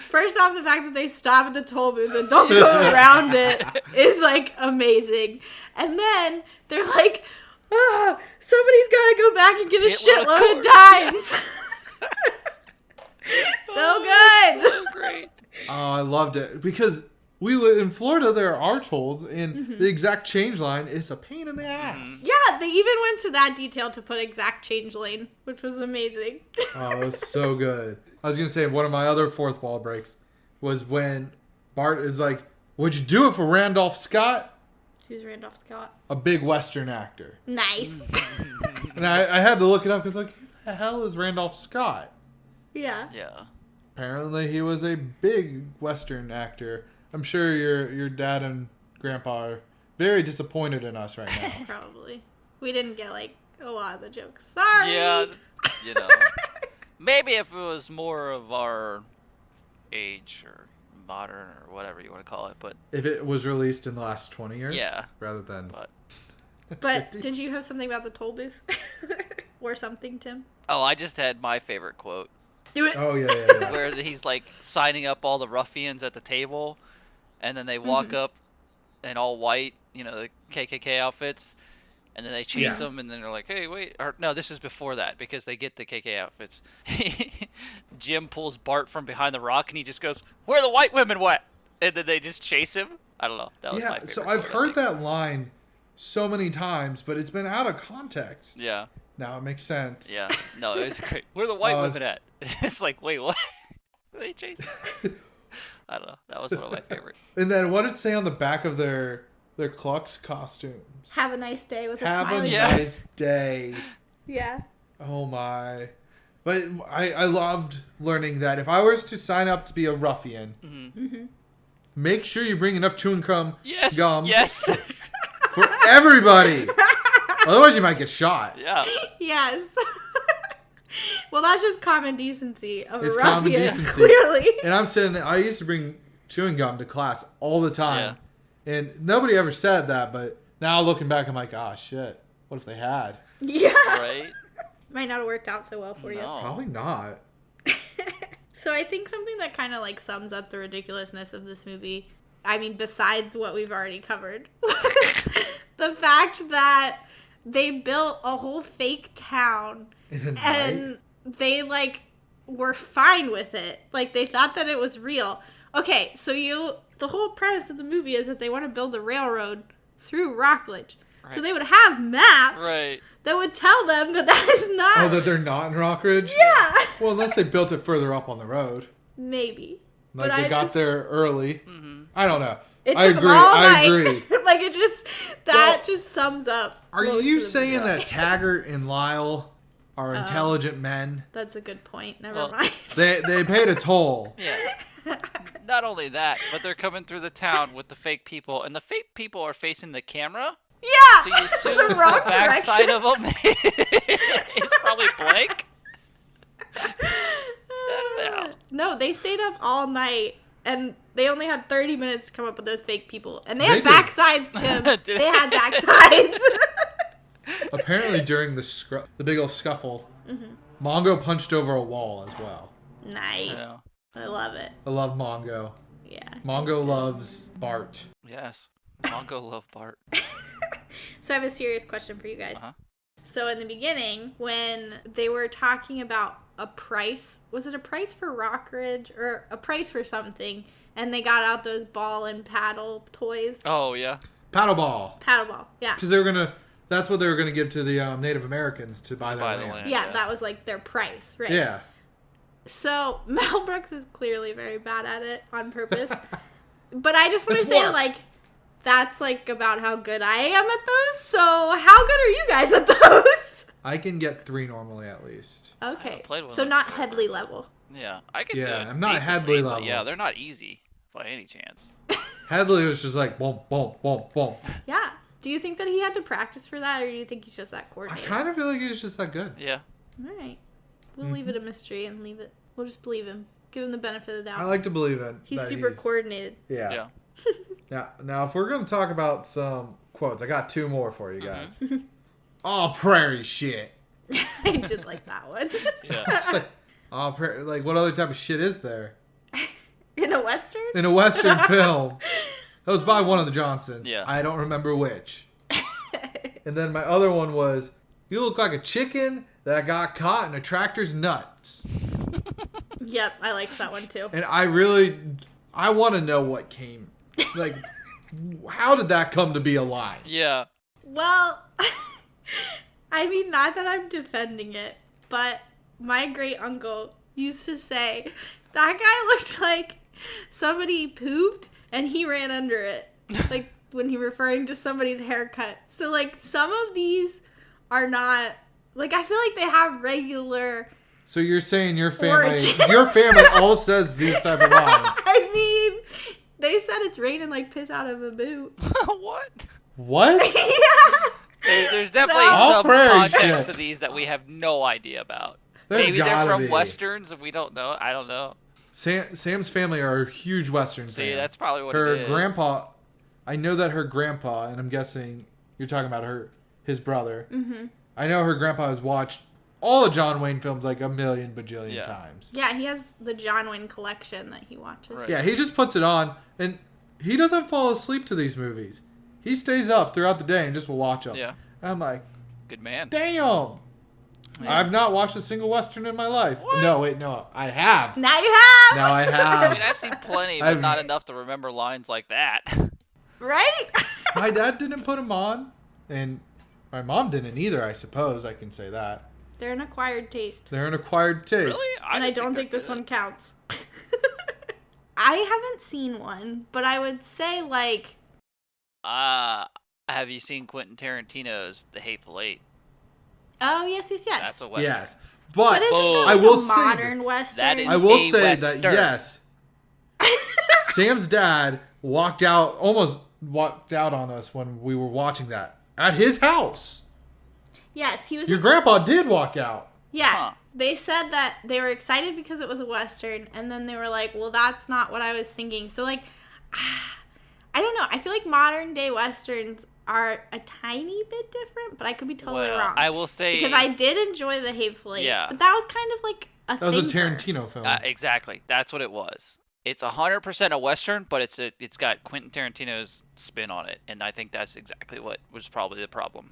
first off, the fact that they stop at the toll booth and don't go around it is, like, amazing. And then they're like, oh, somebody's got to go back and get a shitload of dimes. So good. So great. Oh, I loved it. Because we live in Florida, there are tolls, and the exact change line is a pain in the ass. Yeah, they even went to that detail to put exact change lane, which was amazing. Oh, it was so good. I was going to say, one of my other fourth wall breaks was when Bart is like, would you do it for Randolph Scott? Who's Randolph Scott? A big Western actor. Nice. And I had to look it up because, like, who the hell is Randolph Scott? Yeah. Yeah. Apparently, he was a big Western actor. I'm sure your dad and grandpa are very disappointed in us right now. Probably. We didn't get, like, a lot of the jokes. Sorry. Yeah, you know. Maybe if it was more of our age or modern or whatever you want to call it, but If it was released in the last 20 years? Yeah. Rather than... But did you have something about the toll booth? Or something, Tim? oh, I just had my favorite quote Do it. Oh, yeah. where he's like signing up all the ruffians at the table, and then they walk up in all white, you know, the KKK outfits, and then they chase them, and then they're like, hey, wait. Or, no, this is before that, because they get the KK outfits. Jim pulls Bart from behind the rock, and he just goes, where are the white women wet? And then they just chase him. I don't know. That was my favorite so I've quote, I heard think. that line so many times, but it's been out of context. Yeah. Now it makes sense. Yeah. No, it was great. Where are the white women at? It's like, wait, what? Are they chasing? I don't know. That was one of my favorites. And then what did it say on the back of their Klux costumes? Have a nice day with a Have a smiley Yes. nice day. Yeah. Oh my. But I loved learning that if I was to sign up to be a ruffian, make sure you bring enough chewing gum Yes. for everybody. Otherwise you might get shot. Yeah. Yes. Well, that's just common decency of It's a common ruffian, decency. clearly. And I'm sitting there, I used to bring chewing gum to class all the time. And nobody ever said that, but now looking back, I'm like, ah, shit. What if they had? Yeah. Right? Might not have worked out so well for you. No. Probably not. So I think something that kind of like sums up the ridiculousness of this movie, I mean, besides what we've already covered, the fact that they built a whole fake town In a night? and they like were fine with it. Like they thought that it was real. Okay, so the whole premise of the movie is that they want to build a railroad through Rockridge. Right. So they would have maps Right. that would tell them that that is not. Oh, that they're not in Rockridge? Yeah. Well, unless they built it further up on the road. Maybe. Like But they I got just- there early. I don't know. It I took agree. them all I night. agree. Like it just Well, just sums up. Are most you of the saying movie. that Taggart and Lyle are intelligent men? That's a good point. Never Well, mind. They paid a toll. Yeah. Not only that, but they're coming through the town with the fake people, and the fake people are facing the camera. Yeah. So you assume the the wrong backside direction. of them is probably blank. I don't know. No, they stayed up all night, and they only had 30 minutes to come up with those fake people. And they They had did. backsides, Tim. They had backsides. Apparently, during the big old scuffle, Mongo punched over a wall as well. Nice. Yeah. I love it. I love Mongo. Yeah. Mongo loves Bart. Yes. Mongo love Bart. So I have a serious question for you guys. Uh-huh. So in the beginning, when they were talking about a price, was it a price for Rockridge or a price for something? And they got out those ball and paddle toys. Oh, yeah. Paddleball. Paddleball, yeah. Because that's what they were going to give to the Native Americans to buy their Buy the land. land. Yeah, Yeah. that was like their price, right? Yeah. So Mel Brooks is clearly very bad at it on purpose. But I just want to It's say, warped. like, that's like about how good I am at those. So how good are you guys at those? I can get 3 normally at least. Okay. played one So of not those. Hedley level. Yeah. I could do Yeah, it I'm not decently, Hedley but level. Yeah, they're not easy by any chance. Hedley was just like, boom, boom, boom, boom. Yeah. Do you think that he had to practice for that, or do you think he's just that I coordinated? kind of feel like he's just that good. Yeah. All right. We'll leave it a mystery and leave it. We'll just believe him. Give him the benefit of the doubt. I like to believe it. He's super coordinated. Yeah. Yeah. Now, if we're going to talk about some quotes, I got 2 more for you guys. Oh, prairie shit. I did like that one. Yeah. It's like, like, what other type of shit is there? In a Western? In a Western film. That was by one of the Johnsons. Yeah. I don't remember which. And then my other one was, you look like a chicken that got caught in a tractor's nuts. Yep, I liked that one too. And I want to know what came. Like, how did that come to be a lie? Yeah. Well, I mean, not that I'm defending it, but my great uncle used to say, that guy looked like somebody pooped and he ran under it. Like, when he referring to somebody's haircut. So, like, some of these are not, like, I feel like they have regular... So you're saying your Origins. family all says these type of lines. I mean, they said it's raining like piss out of a boot. What? What? Yeah. There's definitely All some prairie context shit. to these that we have no idea about. There's Maybe they're gotta from be. Westerns and we don't know. I don't know. Sam's family are huge Western See, fans. that's probably what Her it is. grandpa, I know that her grandpa, and I'm guessing you're talking about his brother. Mm-hmm. I know her grandpa has watched all the John Wayne films like a million bajillion Yeah. times. Yeah, he has the John Wayne collection that he watches. Right. Yeah, he just puts it on, and he doesn't fall asleep to these movies. He stays up throughout the day and just will watch them. Yeah. And I'm like, Good man. damn. Yeah. I've not watched a single Western in my life. What? No, I have. Now you have! Now I I have. mean, I've seen plenty, but I've- not enough to remember lines like that. Right? My dad didn't put them on, and my mom didn't either, I suppose. I can say that. They're an acquired taste. They're an acquired taste. Really? And I just don't they're think this good. one counts. I haven't seen one, but I would say, like... Have you seen Quentin Tarantino's The Hateful Eight? Oh, yes. That's a Western. Yes. But But isn't that I like will a say modern Western? that is- I will a say Western. that, yes, Sam's dad almost walked out on us when we were watching that at his house. Yes, he was... Your grandpa did walk out. Yeah. Huh. They said that they were excited because it was a Western, and then they were like, well, that's not what I was thinking. So, like, I don't know. I feel like modern day Westerns are a tiny bit different, but I could be totally Well, wrong. I will say because I did enjoy The Hateful Eight. Yeah. But that was kind of like a That was a thinker. Tarantino film. exactly. That's what it was. It's 100% a Western, but it's got Quentin Tarantino's spin on it, and I think that's exactly what was probably the problem.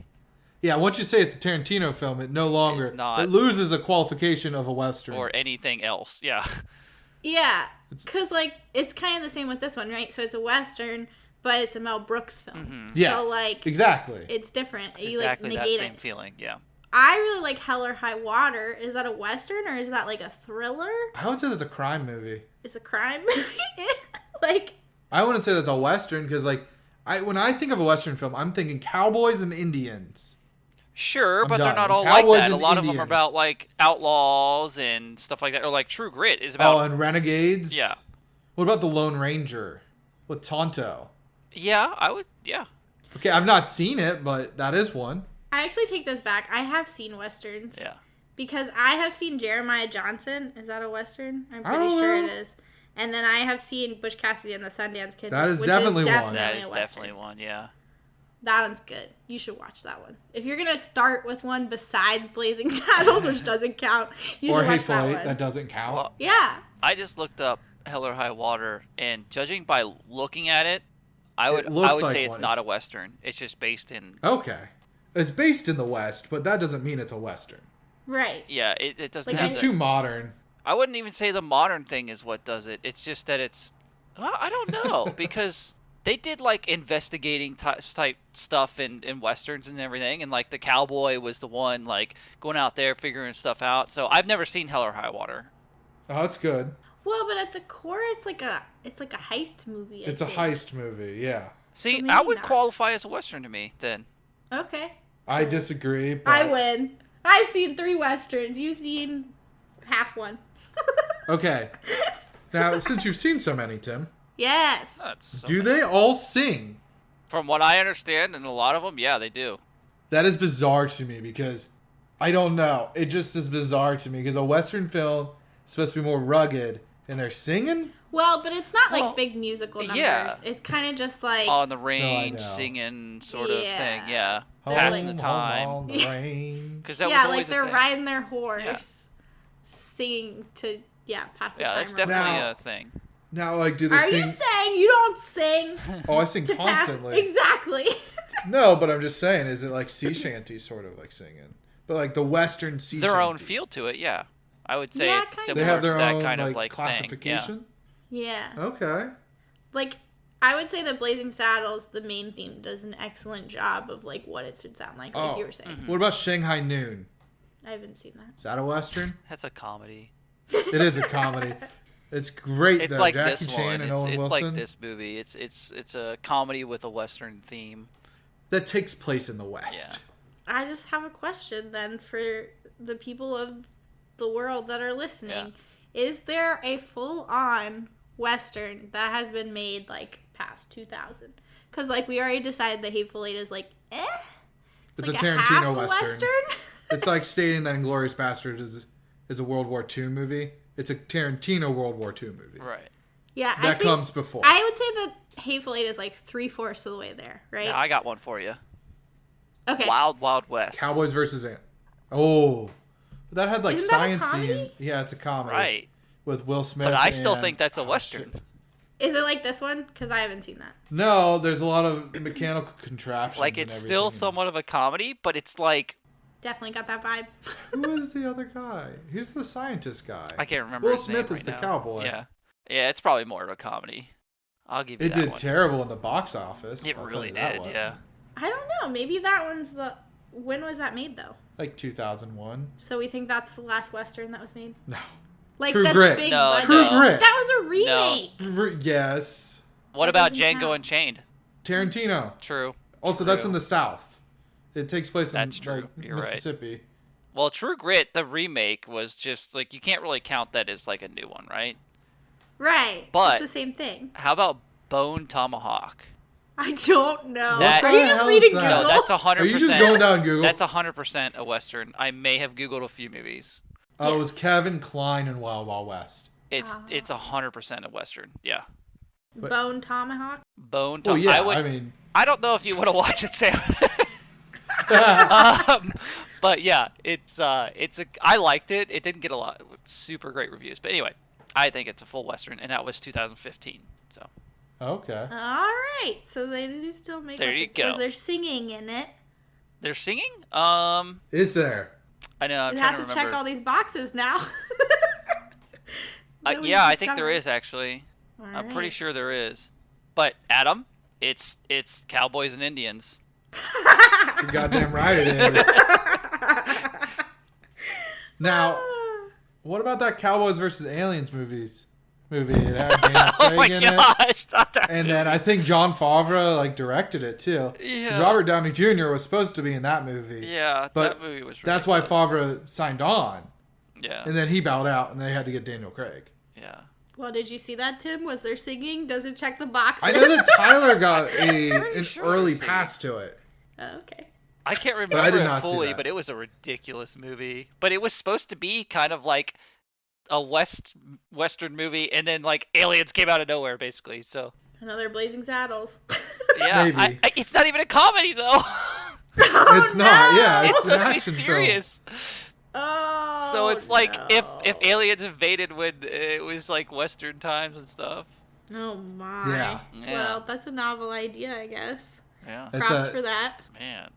Yeah, once you say it's a Tarantino film, it no longer It's not. it loses a qualification of a Western. Or anything else. Yeah. Yeah. Because, like, it's kind of the same with this one, right? So it's a Western, but it's a Mel Brooks film. Yes, So, like, exactly. it's different. It's You, exactly like, that negate same it. feeling. Yeah. I really like Hell or High Water. Is that a Western or is that like a thriller? I would say that's a crime movie. It's a crime movie. Like, I wouldn't say that's a Western because, like, when I think of a Western film, I'm thinking cowboys and Indians. Sure, I'm but they're done. not all Cowboys like that. A and lot of them are Indians. about like outlaws and stuff like that, or like True Grit is Oh, about. and Renegades? Yeah. What about The Lone Ranger with Tonto? Yeah, I would. Yeah. Okay, I've not seen it, but that is one. I actually take this back. I have seen Westerns. Yeah. Because I have seen Jeremiah Johnson. Is that a Western? I'm I pretty don't sure know. it is. And then I have seen Butch Cassidy and the Sundance Kid. That is which definitely one. definitely That a is Western. definitely one. Yeah. That one's good. You should watch that one. If you're gonna start with one besides Blazing Saddles, which doesn't count, you Or should watch Hateful that Eight, one. that doesn't count. Well, Yeah. I just looked up Hell or High Water, and judging by looking at it, I would looks like say it's one. not a Western. It's just based in. Okay. It's based in the West, but that doesn't mean it's a Western. Right. Yeah, it doesn't. Like, have It's the- too modern. I wouldn't even say the modern thing is what does it. It's just that it's. Well, I don't know because they did like investigating type stuff in westerns and everything, and like the cowboy was the one like going out there figuring stuff out. So I've never seen Hell or High Water. Oh, it's good. Well, but at the core, it's like a heist movie. I It's a think. heist movie, yeah. See, So I maybe would not. qualify as a western to me then. Okay. I disagree, but... I win. I've seen 3 Westerns. You've seen half one. Okay. Now, since you've seen so many, Tim, Yes. That's so Do many. they all sing? From what I understand, and a lot of them, yeah, they do. That is bizarre to me because I don't know. It just is bizarre to me because a Western film is supposed to be more rugged and they're singing? Well, but it's not Well, like big musical numbers. yeah. It's kind of just like On the range, know. singing sort of Yeah. thing, yeah. They're Passing like- the time. On the rain. Because that yeah, was like always they're a thing. riding their horse, singing to pass the Yeah, time. that's or definitely Now- a thing. Now, like, do they Are sing? you saying you don't sing Oh, I sing to pass? constantly. Exactly. No, but I'm just saying, is it like sea shanty sort of like singing? But like the Western sea Their shanty. own feel to it, yeah. I would say Yeah, it's kind similar They have their to that own kind like, of like classification? Yeah. Okay. Like, I would say that Blazing Saddles, the main theme, does an excellent job of like what it should sound like Oh. you were saying. What about Shanghai Noon? I haven't seen that. Is that a Western? Yeah. That's a comedy. It is a comedy. It's great It's though. like Jackie this Chan one. and It's, Owen it's Wilson. like this movie. It's a comedy with a Western theme. That takes place in the West. I just have a question then for the people of the world that are listening. Is there a full-on Western that has been made like past 2000? Because like we already decided that Hateful Eight is like, It's like a Tarantino half Western. It's like stating that Inglourious Basterds is a World War II movie. It's a Tarantino World War II movie. Right. Yeah, That comes before. I would say that Hateful Eight is like 3/4 of the way there, right? Now I got one for you. Okay. Wild Wild West. Cowboys versus Ant. Oh. That had like Isn't that a science comedy? scene. Yeah, it's a comedy. Right. With Will Smith. But I still and- think that's a oh, Western. shit. Is it like this one? Because I haven't seen that. No, there's a lot of mechanical contraptions. Like and it's still everything. somewhat of a comedy, but it's like Definitely got that vibe. Who is the other guy? Who's the scientist guy? I can't remember. Will his Smith name is right the now. cowboy. Yeah. Yeah, it's probably more of a comedy. I'll give you It that did one. terrible in the box office. It I'll tell really you that did, one. yeah. I don't know. Maybe that one's the. When was that made though? Like 2001. So we think that's the last Western that was made? No. Like True that's Grit. big No, budget. True no. Grit. That was a remake. Yes. What That about doesn't Django count. Unchained? Tarantino. True. Also, True. that's in the South. It takes place in That's true. like You're right. Mississippi. Well, True Grit, the remake, was just like you can't really count that as like a new one, right? Right. But- it's the same thing. How about Bone Tomahawk? I don't know. That- Are you What the just hell reading is that? Google? No, that's Are 100%. you just going down Google? That's 100% a Western. I may have Googled a few movies. Oh, it was Kevin Kline in Wild Wild West. It's 100% a Western. Yeah. But- Bone Tomahawk. Bone Well, Tomahawk. yeah, I I mean, don't know if you want to watch it, Sam. But yeah, I liked it. It didn't get a lot super great reviews, but anyway, I think it's a full Western, and that was 2015. So okay. All right. So they do still make There you Westerns because go. they're singing in it. they're singing. Is there? I know. I'm It trying has to to remember. check all these boxes now. That we Yeah, I think there discovered. is actually. All I'm pretty right. sure there is. But Adam, it's cowboys and Indians. You're goddamn right it is. Now, what about that Cowboys versus Aliens movie? It had Daniel Oh Craig my in it. gosh! Not that And movie. then I think John Favreau like directed it too. 'Cause Yeah. Robert Downey Jr. was supposed to be in that movie. Yeah, But that movie was. That's why ridiculous. Favreau signed on, Yeah. and then he bowed out, and they had to get Daniel Craig. Yeah. Well, did you see that, Tim? Was there singing? Does it check the boxes? I know that Tyler got pretty an sure early I've seen pass to it. Oh, okay. I can't remember I did it not see fully, that. but it was a ridiculous movie. But it was supposed to be kind of like a Western movie, and then like aliens came out of nowhere, basically. So Another Blazing Saddles. yeah, Maybe. it's not even a comedy though. It's not. Yeah, It's it's an supposed to be action film. serious. Oh. So it's like no. if aliens invaded when it was like Western times and stuff. Oh my. Yeah. Yeah. Well, that's a novel idea, I guess. Yeah, It's Props a- for that. man.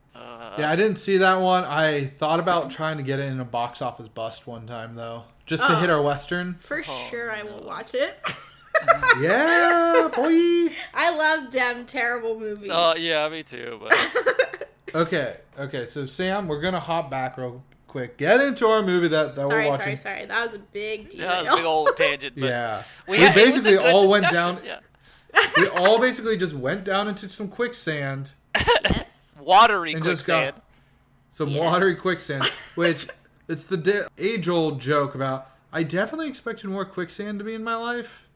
Yeah, I didn't see that one. I thought about trying to get it in a box office bust one time though, just to Oh. hit our Western. For sure, I will watch it. Yeah, boy. I love them terrible movies. Oh yeah, me too. But Okay. So Sam, we're gonna hop back real quick. Get into our movie that we're watching. sorry. That was a big derail. yeah, it was a big old tangent. But Yeah. we We had- it was a basically good all went discussion, down. Yeah. We all basically just went down into some quicksand, Yes. Watery and just quicksand. got some Yes. watery quicksand, which it's the age-old joke about. I definitely expected more quicksand to be in my life.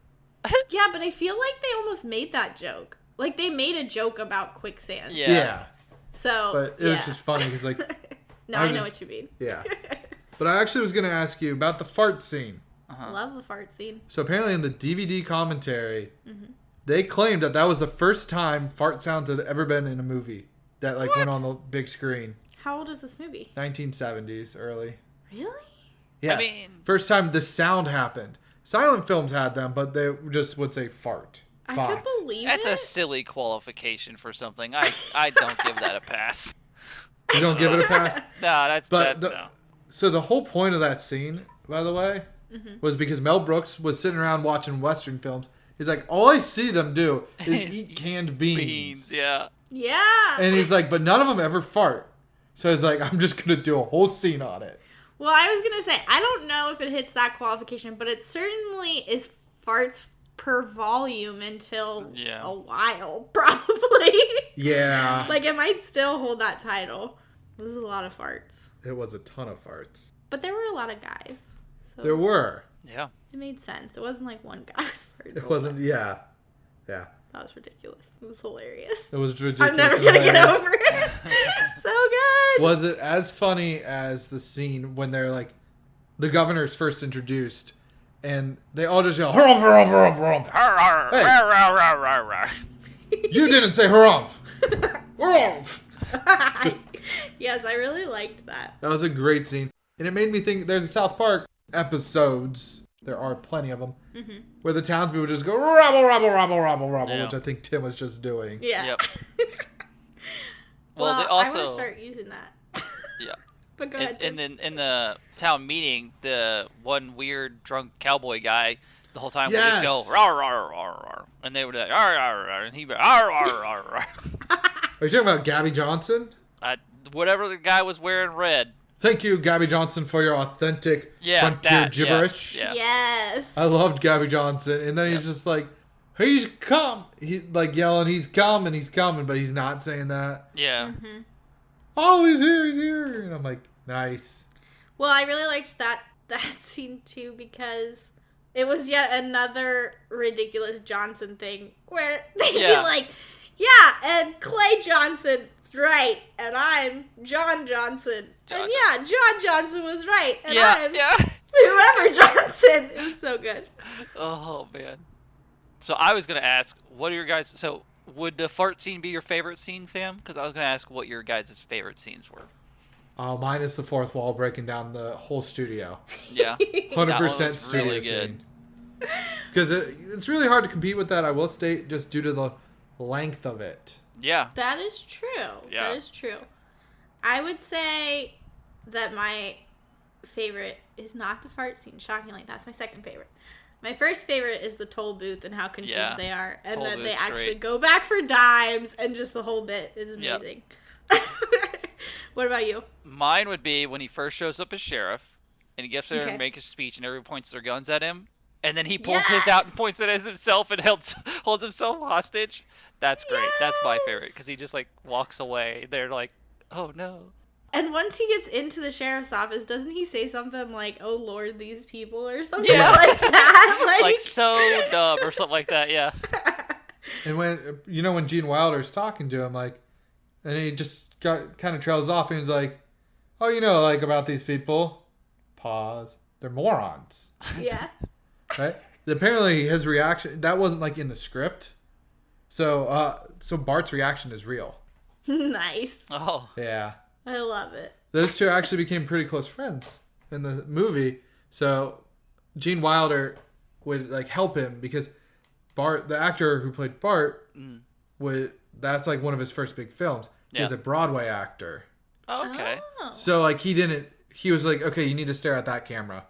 Yeah, but I feel like they almost made that joke. Like, they made a joke about Quicksand. Yeah. So, But it was just funny because, like... no, I know what you mean. Yeah. But I actually was going to ask you about the fart scene. Love the fart scene. So apparently in the DVD commentary, they claimed that was the first time fart sounds had ever been in a movie that like went on the big screen. How old is this movie? 1970s, early. Really? Yes. I mean... First time the sound happened. Silent films had them, but they just would say fart. I Fart. could believe That's it. a silly qualification for something. I don't give that a pass. You don't give it a pass? No, no. So the whole point of that scene, by the way, was because Mel Brooks was sitting around watching Western films. He's like, all I see them do is eat canned beans. Yeah. Yeah. And he's like, but none of them ever fart. So he's like, I'm just going to do a whole scene on it. Well, I was going to say, I don't know if it hits that qualification, but it certainly is farts per volume until a while, probably. Yeah. Like, it might still hold that title. This is a lot of farts. It was a ton of farts. But there were a lot of guys. So There were. Yeah. it made sense. It wasn't like one guy was farting. It wasn't, yeah. Yeah. That was ridiculous. It was hilarious. It was ridiculous. I'm never going to get over it. So good. Was it as funny as the scene when they're like, the governor's first introduced, and they all just yell, harumph, harumph, harumph, Hey, you didn't say harumph. Harumph. Yes, I really liked that. That was a great scene. And it made me think, there's a South Park episodes, there are plenty of them, where the townspeople just go, rabble, rabble, rabble, rabble, rabble, Yeah. which I think Tim was just doing. Yeah. Yep. Well, they I also want to start using that. yeah. But go ahead, Tim. And then in the town meeting, the one weird drunk cowboy guy, the whole time would just go rawr, rawr, rawr, rawr, and they would like rawr, rawr, rawr, and he'd be rawr, rawr, rawr, rawr. Are you talking about Gabby Johnson? Whatever the guy was wearing red. Thank you, Gabby Johnson, for your authentic frontier gibberish. Yeah. Yes. I loved Gabby Johnson, and then he's just like, he's come. He's like yelling, he's coming, but he's not saying that. Yeah. Oh, he's here. And I'm like, nice. Well, I really liked that scene too because it was yet another ridiculous Johnson thing where they'd be like, yeah, and Clay Johnson's right, and I'm John Johnson. And yeah, John Johnson was right, and I'm whoever Johnson. It was so good. Oh, man. So I was going to ask, what are your guys... So would the fart scene be your favorite scene, Sam? Because I was going to ask what your guys' favorite scenes were. Oh, mine is the fourth wall breaking down the whole studio. Yeah. 100% studio really scene. Because it's really hard to compete with that, I will state, just due to the length of it. Yeah. That is true. Yeah. That is true. I would say that my favorite is not the fart scene. Shockingly, that's my second favorite. My first favorite is the toll booth and how confused they are. And Toll then they booth's actually great. go back for dimes and just the whole bit is amazing. What about you? Mine would be when he first shows up as sheriff and he gets there Okay. and makes a speech and everyone points their guns at him. And then he pulls his out and points it at himself and holds himself hostage. That's great. That's my favorite because he just like walks away. They're like, oh no. And once he gets into the sheriff's office, doesn't he say something like, oh Lord, these people or something like that? Like so dumb or something like that, yeah. And when Gene Wilder's talking to him, like, and he just kind of trails off and he's like, oh, like about these people, pause, they're morons. Yeah. Right? Apparently his reaction, that wasn't like in the script. So Bart's reaction is real. Nice. Oh. Yeah. I love it. Those two actually became pretty close friends in the movie. So Gene Wilder would like help him because Bart, the actor who played Bart, that's like one of his first big films. Yeah. He's a Broadway actor. Oh, okay. Oh. So like he was like, okay, you need to stare at that camera.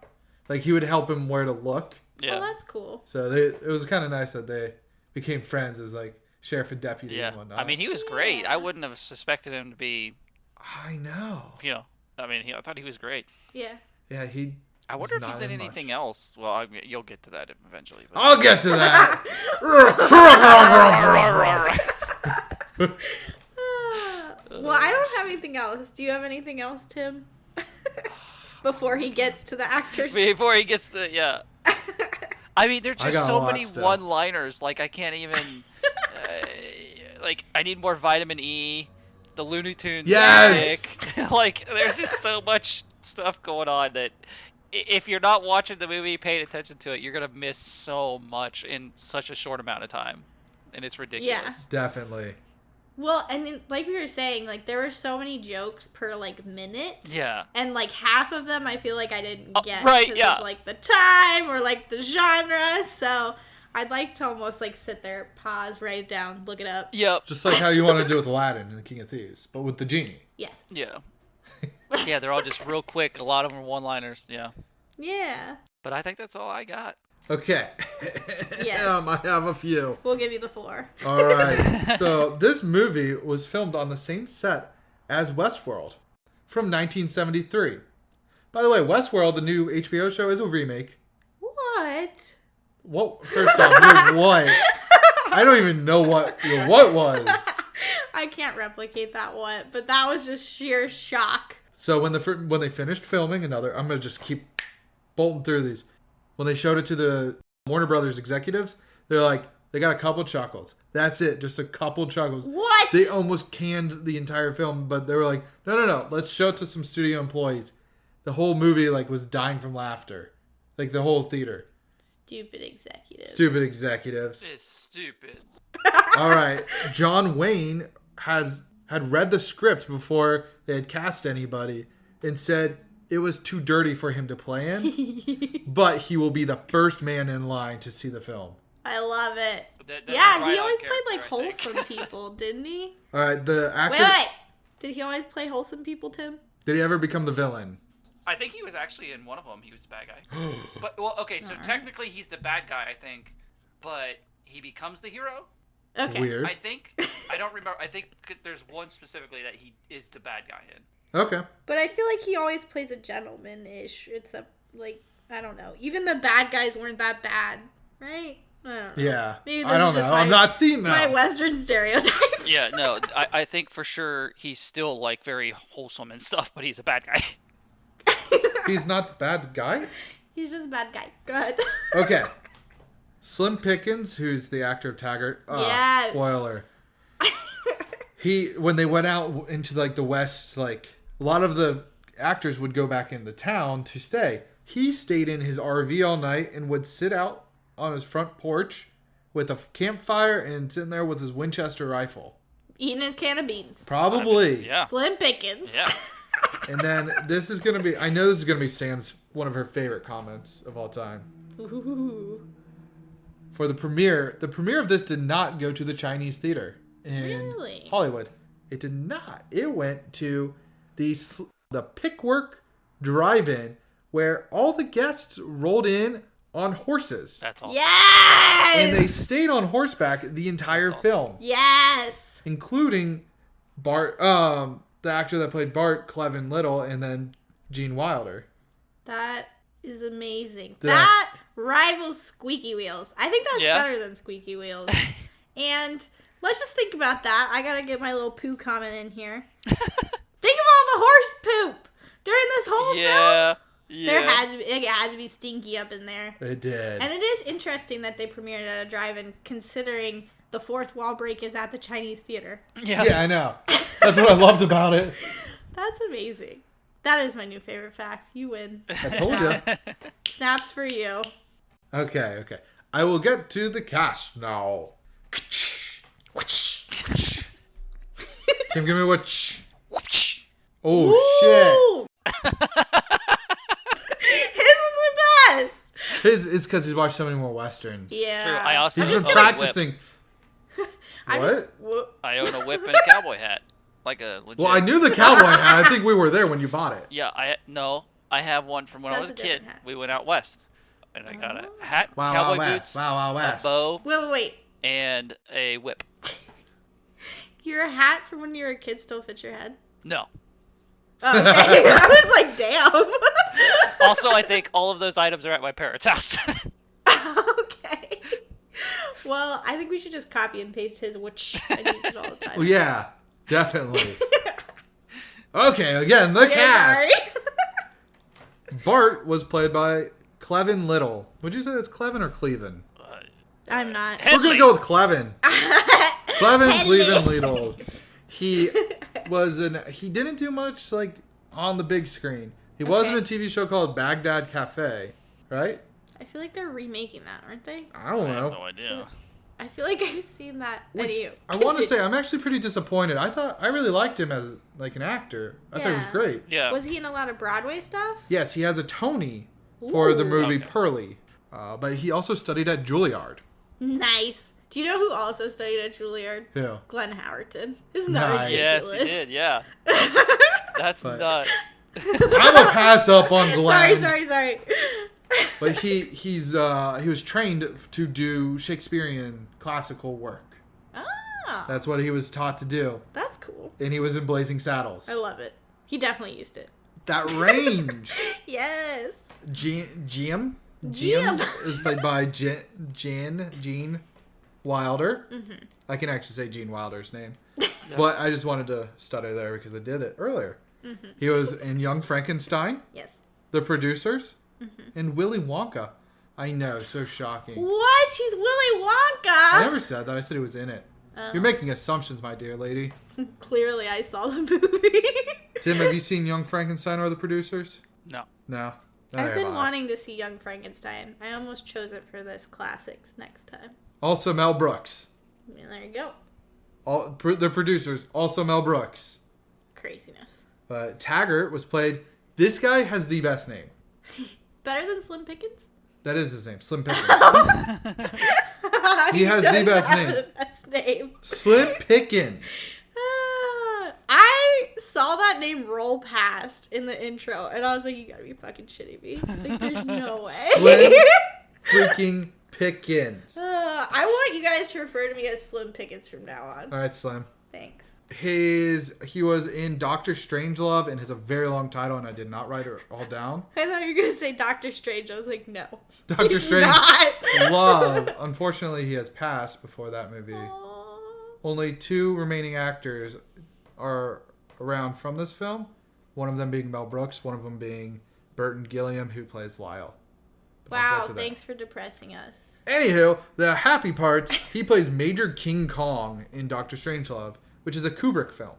Like he would help him where to look. Yeah. Oh, that's cool. So it was kind of nice that they became friends as like sheriff and deputy and whatnot. I mean, he was great. I wouldn't have suspected him to be, I know. I thought he was great. Yeah. Yeah, I wonder if he's in anything else. Well, you'll get to that eventually. But... I'll get to that. Well, I don't have anything else. Do you have anything else, Tim? Before he gets to the actors. Before he gets to, I mean, there's I just got a so lot many still. one-liners. Like, I can't even. Like, I need more vitamin E. The Looney Tunes. Yes! Music. Like, there's just so much stuff going on that if you're not watching the movie, paying attention to it, you're gonna miss so much in such a short amount of time, and it's ridiculous. Yeah. Definitely. Well, and like we were saying, like, there were so many jokes per, like, minute. Yeah. And, like, half of them I feel like I didn't get. Right, 'cause yeah. of, like, the time or, like, the genre. So I'd like to almost, like, sit there, pause, write it down, look it up. Yep. Just like how you want to do with Aladdin and the King of Thieves, but with the genie. Yes. Yeah. Yeah, they're all just real quick. A lot of them are one-liners. Yeah. Yeah. But I think that's all I got. Okay. Yes. I have a few. We'll give you the 4. All right. So this movie was filmed on the same set as Westworld from 1973. By the way, Westworld, the new HBO show, is a remake. What? What? First off, what? I don't even know what your what was. I can't replicate that what, but that was just sheer shock. So when they finished filming another, I'm gonna just keep bolting through these. When they showed it to the Warner Brothers executives, they're like, they got a couple chuckles. That's it, just a couple chuckles. What? They almost canned the entire film, but they were like, no, let's show it to some studio employees. The whole movie like was dying from laughter, like the whole theater. Stupid executives. Stupid executives. It's stupid. All right, John Wayne had read the script before they had cast anybody and said it was too dirty for him to play in, but he will be the first man in line to see the film. I love it. That's Yeah, right he on always played character, like I think. wholesome people, didn't he? All right, the actor. Wait. Did he always play wholesome people, Tim? Did he ever become the villain? I think he was actually in one of them. He was the bad guy. But well, okay, so technically he's the bad guy, I think, but he becomes the hero. Okay. Weird. I think. I don't remember. I think there's one specifically that he is the bad guy in. Okay. But I feel like he always plays a gentleman-ish. It's a, like, I don't know. Even the bad guys weren't that bad, right? I don't know. Yeah. Maybe I don't know. I'm not seeing my that. Western stereotypes. Yeah, no, I think for sure he's still like very wholesome and stuff, but he's a bad guy. He's not the bad guy? He's just a bad guy. Go ahead. Okay. Slim Pickens, who's the actor of Taggart. Yes. Spoiler. When they went out into like the West, like a lot of the actors would go back into town to stay. He stayed in his RV all night and would sit out on his front porch with a campfire and sitting there with his Winchester rifle. Eating his can of beans. Probably. Yeah. Slim Pickens. Yeah. And then this is going to be, I know this is going to be Sam's, one of her favorite comments of all time. Ooh. For the premiere of this did not go to the Chinese theater in Really? Hollywood. It did not. It went to the Pickwork Drive-In where all the guests rolled in on horses. That's all. Yes! And they stayed on horseback the entire film, Yes! including Bart, the actor that played Bart, Clevin Little, and then Gene Wilder. That is amazing. Yeah. That rivals Squeaky Wheels. I think that's Yeah. better than Squeaky Wheels. And let's just think about that. I gotta get my little poo comment in here. Think of all the horse poop during this whole film. Yeah. It had to be stinky up in there. It did. And it is interesting that they premiered at a drive-in, considering the fourth wall break is at the Chinese theater. Yeah. Yeah, I know. That's what I loved about it. That's amazing. That is my new favorite fact. You win. I told you. Snaps for you. Okay. I will get to the cast now. Tim, give me what? Oh, Ooh! His was the best. shit. It's because he's watched so many more Westerns. Yeah. True. I also He's own been a practicing. What? What? I own a whip and a cowboy hat. Like a legit. Well, I knew the cowboy hat. I think we were there when you bought it. Yeah, I have one from when I That's was a a kid. different hat. We went out west. And I got a hat, Wow, cowboy wow, boots, west. Wow, a west. bow, Wait. and a whip. Your hat from when you were a kid still fits your head? No. Oh, okay. I was like, damn. Also, I think all of those items are at my parents' house. Okay. Well, I think we should just copy and paste his which and use it all the time. Well, yeah, definitely. Okay, again, the Okay, cast. sorry. Bart was played by Clevin Little. Would you say that's Clevin or Cleven? I'm not. We're going to go with Clevin. Clevin Cleven Little. He didn't do much like on the big screen. He was in a TV show called Baghdad Cafe, right? I feel like they're remaking that, aren't they? I don't know. I have no idea. I feel like I've seen that. I want to say I'm actually pretty disappointed. I really liked him as like an actor. I thought he was great. Yeah. Was he in a lot of Broadway stuff? Yes, he has a Tony for the movie Okay. Pearly. But he also studied at Juilliard. Nice. Do you know who also studied at Juilliard? Yeah. Glenn Howerton. Isn't that Nice. Yes, ridiculous? he did. Yeah. That's nuts. I'm gonna pass up on Glenn. Sorry. But he was trained to do Shakespearean classical work. Ah, That's what he was taught to do. that's cool. And he was in Blazing Saddles. I love it. He definitely used it. That range. Yes. Jim Jim. is played by Gene Wilder. Mm-hmm. I can actually say Gene Wilder's name. But I just wanted to stutter there because I did it earlier. Mm-hmm. He was in Young Frankenstein, Yes. The Producers, and Willy Wonka. I know, so shocking. What? He's Willy I Wonka. never said that. I said he was in it. You're making assumptions, my dear lady. Clearly, I saw the movie. Tim, have you seen Young Frankenstein or The Producers? No. No. I've Neither been have I. wanting to see Young Frankenstein. I almost chose it for this classics next time. Also Mel Brooks. And there you go. The Producers. Also Mel Brooks. Craziness. But Taggart was played... This guy has the best name. Better than Slim Pickens? That is his name. Slim Pickens. He has the does best have name. the best name. Slim Pickens. I saw that name roll past in the intro, and I was like, you gotta be fucking shitting me. Like, there's no way. Slim freaking Pickens. I want you guys to refer to me as Slim Pickens from now on. All right, Slim. Thanks. He was in Doctor Strangelove and has a very long title, and I did not write it all down. I thought you were gonna say Doctor Strange. I was like, no. Doctor He's not. Strangelove. Unfortunately, he has passed before that movie. Aw. Only 2 remaining actors are around from this film. One of them being Mel Brooks, one of them being Burton Gilliam, who plays Lyle. But I'll Wow, get to that. thanks for depressing us. Anywho, the happy part, he plays Major King Kong in Doctor Strangelove, which is a Kubrick film.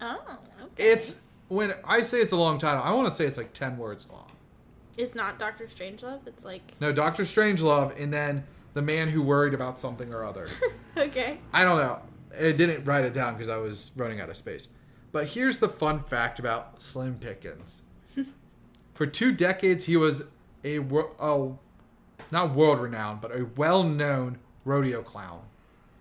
Oh, okay. It's, when I say it's a long title, I want to say it's like 10 words long. It's not Doctor Strangelove. It's like No, Doctor Strangelove, and then The Man Who Worried About Something or Other. okay. I don't know. I didn't write it down because I was running out of space. But here's the fun fact about Slim Pickens. For 2 decades, he was not world-renowned, but a well-known rodeo clown.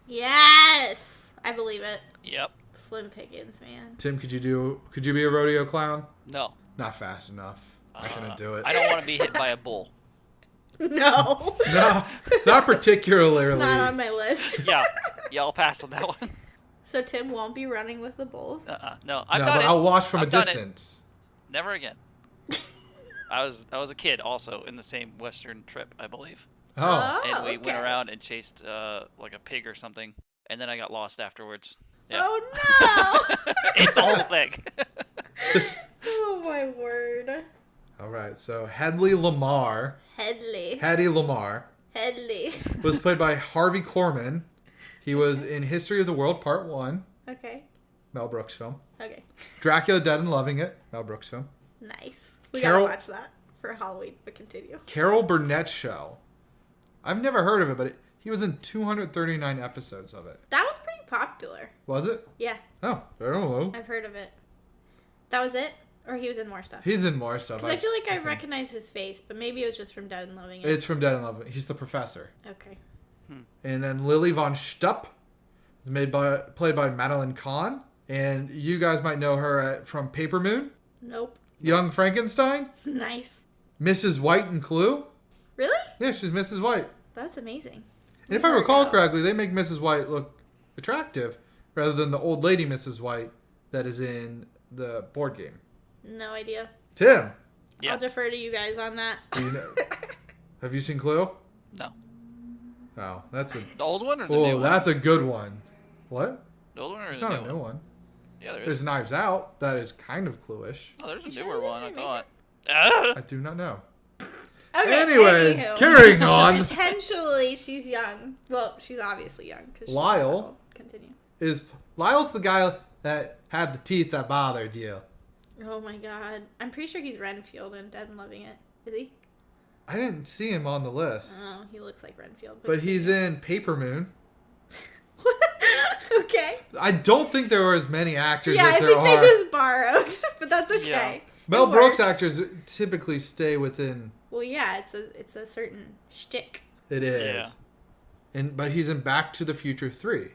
Yes, I believe it. Yep. Slim Pickens, man. Tim, could you be a rodeo clown? No. Not fast enough. I couldn't do it. I don't want to be hit by a bull. No. No, not particularly. It's not on my list. Yeah. Yeah, I'll pass on that one. So Tim won't be running with the bulls. No, I've No, done but it. I'll watch from I've a done it. distance. Never again. I was a kid also in the same Western trip, I believe. Oh. And we went okay. around and chased like a pig or something, and then I got lost afterwards. Yeah. Oh no! It's the whole thing. Oh my word. All right, so Hedley Lamar. Hedley Was played by Harvey Korman. He was in History of the World Part 1, Okay. Mel Brooks film. Okay. Dracula Dead and Loving It, Mel Brooks film. Nice. We Carol- gotta watch that for Halloween, but continue. Carol Burnett Show. I've never heard of it, but he was in 239 episodes of it. That was pretty popular. Was it? Yeah, Oh, I don't know. I've heard of it. That was it? Or he was in more stuff? He's in more stuff. Because I feel like I think. recognize his face, but maybe it was just from Dead and Loving It. It's from Dead and Loving It. He's the professor. Okay. And then Lily von Schtupp is played by Madeline Kahn. And you guys might know her from Paper Moon, Nope. Young Frankenstein, Nice. Mrs. White in Clue. Really? Yeah, she's Mrs. White. That's amazing. And if I recall correctly, they make Mrs. White look attractive rather than the old lady Mrs. White that is in the board game. No idea. Tim, Yeah. I'll defer to you guys on that. do you know? Have you seen Clue? No. Oh, that's a The old one or the new one? that's a good one. What? The old one or It's the not new a new one? one. Yeah, there There's is. Knives Out. That is kind of Clue-ish. Oh, there's a You sure newer they one, I didn't make thought. I do not know. Okay, Anyways, anywho. carrying on. Potentially, she's young. Well, she's obviously young. Cause Lyle. Continue. Lyle's the guy that had the teeth that bothered you. Oh my god. I'm pretty sure he's Renfield in Dead and Loving It. Is he? I didn't see him on the list. Oh, he looks like Renfield. But he's in Paper Moon. Okay. I don't think there were as many actors Yeah, as I there think are. they just borrowed, but that's okay. Yeah. Mel It Brooks works. actors typically stay within. Well, yeah, it's a certain shtick. It is. But he's in Back to the Future 3.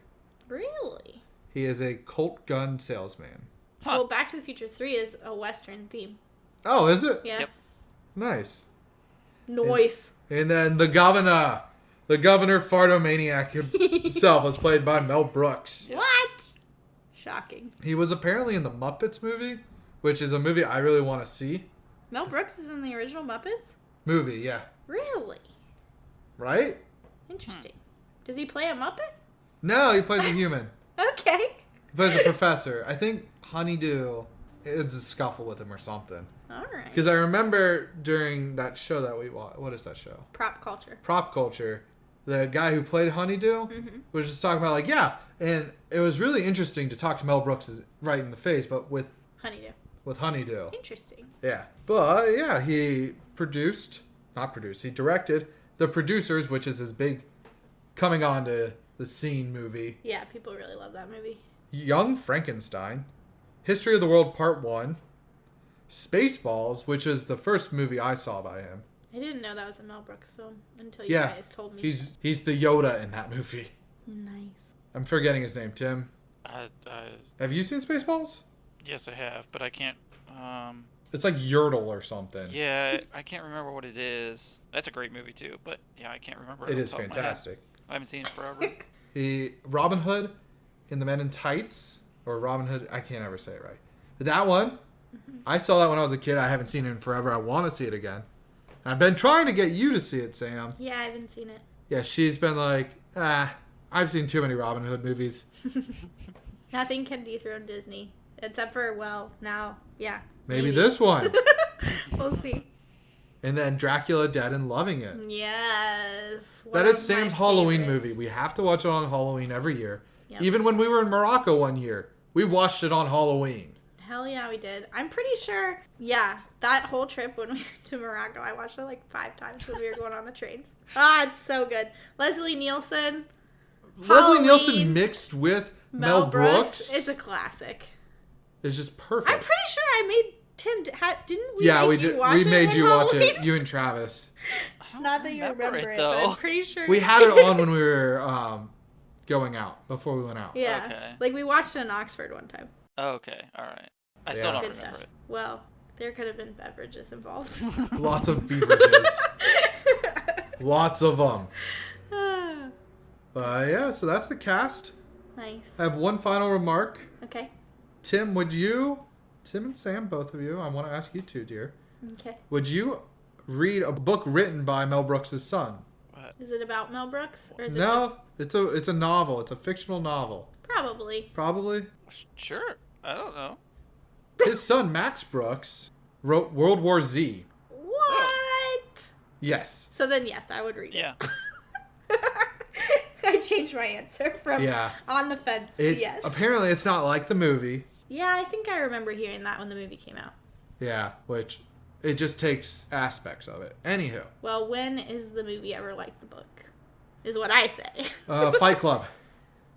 Really? He is a Colt gun salesman. Huh. Well, Back to the Future 3 is a Western theme. Oh, is it? Yeah. Yep. Nice. Noise. And then the governor Fartomaniac himself was played by Mel Brooks. What? Shocking. He was apparently in the Muppets movie, which is a movie I really want to see. Mel Brooks is in the original Muppets? Movie, yeah. Really? Right? Interesting. Does he play a Muppet? No, he plays a human. Okay. He plays a professor. I think Honeydew, it's a scuffle with him or something. Alright. Because I remember during that show that we watched, what is that show? Prop culture. Prop Culture, the guy who played Honeydew was just talking about like, yeah, and it was really interesting to talk to Mel Brooks right in the face, but with Honeydew. Interesting. Yeah. But yeah, he he directed The Producers, which is his big coming on to the scene movie. Yeah, people really love that movie. Young Frankenstein, History of the World Part 1, Spaceballs, which is the first movie I saw by him. I didn't know that was a Mel Brooks film until you guys told me. He's the Yoda in that movie. Nice. I'm forgetting his name, Tim. Have you seen Spaceballs? Yes, I have, but I can't. It's like Yertle or something. Yeah, I can't remember what it is. That's a great movie too, but yeah, I can't remember. It off is the top of my head. fantastic. I haven't seen it forever. Robin Hood in The Men in Tights, or Robin Hood, I can't ever say it right. But that one, I saw that when I was a kid. I haven't seen it in forever. I want to see it again. And I've been trying to get you to see it, Sam. Yeah, I haven't seen it. Yeah, she's been like, I've seen too many Robin Hood movies. Nothing can dethrone Disney. Except for, well, now, yeah. Maybe this one. We'll see. And then Dracula Dead and Loving It. Yes. That is Sam's Halloween movie. We have to watch it on Halloween every year. Yep. Even when we were in Morocco one year, we watched it on Halloween. Hell yeah, we did. I'm pretty sure, yeah, that whole trip when we went to Morocco, I watched it like 5 times when we were going on the trains. It's so good. Leslie Nielsen. Leslie Nielsen mixed with Mel Brooks. It's a classic. It's just perfect. I'm pretty sure I made Tim. Didn't we? Yeah, make we you did. Watch We it made on you watch Halloween? it. You and Travis. Not that you remember it, though. but I'm pretty sure We had it on when we were going out before we went out. Yeah, Okay. like we watched it in Oxford one time. Okay, all right. I still don't Good remember stuff. it. Well, there could have been beverages involved. Lots of beverages. Lots of them. Yeah, so that's the cast. Nice. I have one final remark. Okay. Tim and Sam, both of you, I want to ask you too, dear. Okay. Would you read a book written by Mel Brooks' son? Is it about Mel Brooks? Or is No, it's a novel. It's a fictional novel. Probably. Probably. Sure. I don't know. His son, Max Brooks, wrote World War Z. What? Yes. So then, yes, I would read it. Yeah. I changed my answer from on the fence to yes. Apparently, it's not like the movie. Yeah, I think I remember hearing that when the movie came out. Yeah, which it just takes aspects of it. Anywho. Well, when is the movie ever like the book? Is what I say. Fight Club.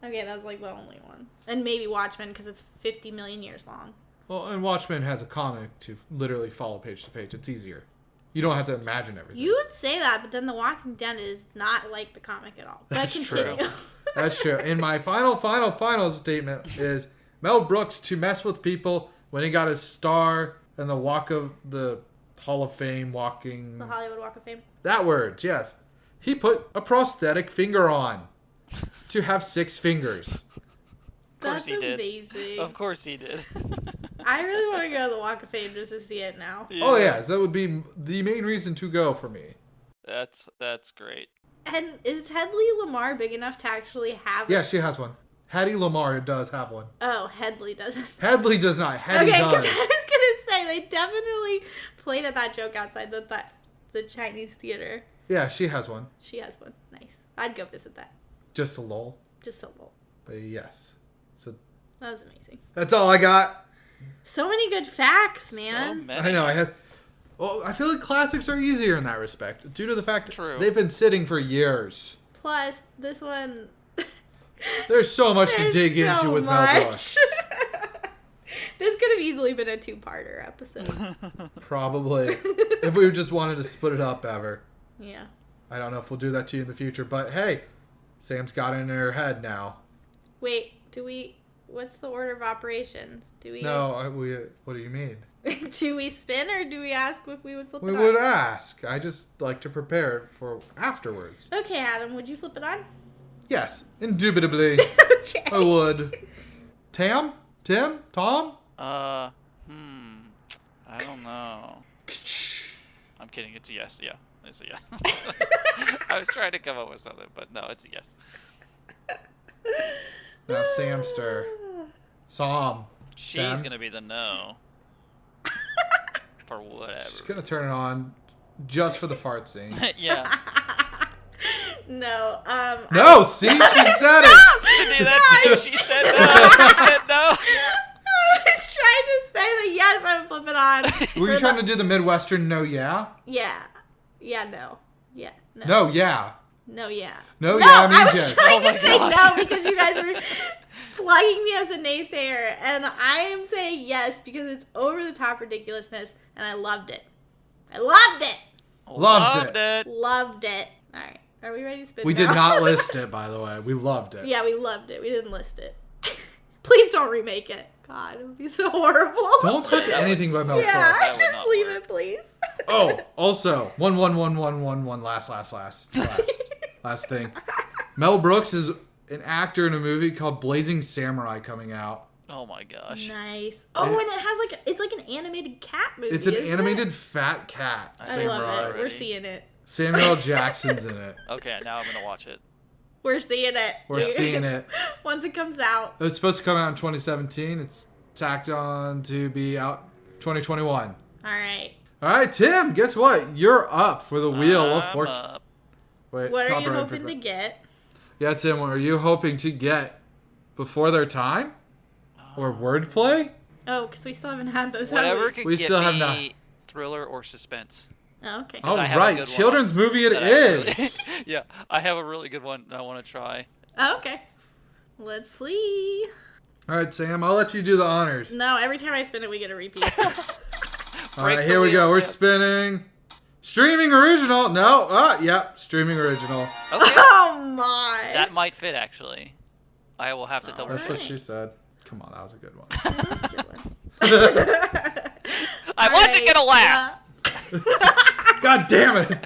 Okay, that's like the only one. And maybe Watchmen because it's 50 million years long. Well, and Watchmen has a comic to literally follow page to page. It's easier. You don't have to imagine everything. You would say that, but then The Walking Dead is not like the comic at all. But That's continue. true. That's true. And my final statement is Mel Brooks to mess with people when he got his star and the Hall of Fame walking. The Hollywood Walk of Fame. That word, yes. He put a prosthetic finger on to have 6 fingers. That's he did. amazing. Of course he did. I really want to go to the Walk of Fame just to see it now. Yeah. Oh, yes. That would be the main reason to go for me. That's great. And is Hedley Lamar big enough to actually have Yeah, she has one. Hedley Lamar does have one. Oh, Hedley doesn't. Hedley does not. Hedley Okay, does. because I was going to say, they definitely played at that joke outside that the Chinese theater. Yeah, she has one. She has one. Nice. I'd go visit that. Just a lull. Just so low. But yes. So That was amazing. that's all I got. So many good facts, So man. many. I know. I feel like classics are easier in that respect, due to the fact True. that they've been sitting for years. Plus, this one. There's so much to There's dig so into with Mel much. Brooks. This could have easily been a 2-parter episode. Probably. If we just wanted to split it up ever. Yeah. I don't know if we'll do that to you in the future, but hey, Sam's got it in her head now. Wait, what's the order of operations? No, what do you mean? Do we spin or do we ask if we would flip We it would on? ask. I just like to prepare for afterwards. Okay, Adam, would you flip it on? Yes, indubitably. Okay. I would. Tim? Tom? I don't know. I'm kidding. It's a yes. Yeah, it's a yes. I was trying to come up with something, but no, it's a yes. Now Samster. Sam. She's Sam? gonna be the no. For whatever. She's gonna turn it on just for the fart scene. Yeah. No. No, see? She said it! Dude, that's, she said no. She said no. I was trying to say that yes, I would flip it on. Were you trying to do the Midwestern no yeah? Yeah. Yeah, no. Yeah, no. No, yeah. No, yeah. No, No, yeah means I was yes. trying Oh to my say gosh. no because you guys were plugging me as a naysayer. And I am saying yes because it's over the top ridiculousness. And I loved it. I loved it. Loved it. Loved it. All right. Are we ready to spin We now? did not list it, by the way. We loved it. Yeah, we loved it. We didn't list it. Please don't remake it. God, it would be so horrible. Don't touch anything by Mel Yeah, That Brooks. would just not leave work. it, please. Oh, also, last thing. Mel Brooks is an actor in a movie called Blazing Samurai coming out. Oh my gosh. Nice. Oh, and it has it's like an animated cat movie. It's an isn't animated it? fat cat I samurai. love it. We're Already. seeing it. Samuel L. Jackson's in it. Okay, now I'm gonna watch it. We're seeing it. We're seeing it. Once it comes out. It's supposed to come out in 2017. It's tacked on to be out 2021. All right. All right, Tim, guess what? You're up for the Wheel of I'm Fortune. up. Wait, What are you copyright hoping to infringement. get? Yeah, Tim, what are you hoping to get before their time? Or wordplay? Oh, because we still haven't had those. have Whatever we? could We get still have me not. thriller or suspense. Oh, okay. Because All I have a right, good one children's movie it that I is. really- yeah, I have a really good one that I want to try. Oh, okay. Let's see. All right, Sam, I'll let you do the honors. No, every time I spin it, we get a repeat. All Break right, the here we go. wheel, We're Sam. spinning. Streaming original. No. Yep. Streaming original. Okay. Oh my. That might fit, actually. I will have to double That's check. what Alright. she said. Come on, that was a good one. That was a good one. I wasn't gonna laugh. God damn it.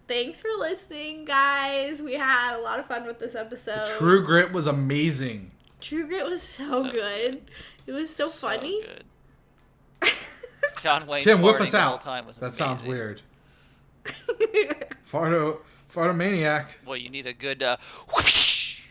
Thanks for listening, guys. We had a lot of fun with this episode. True Grit was amazing. True Grit was so So good. It was so funny. good. John Wayne Tim, whip farting us the whole out. time was That sounds amazing. weird. Fartomaniac. Well, you need a good whoosh.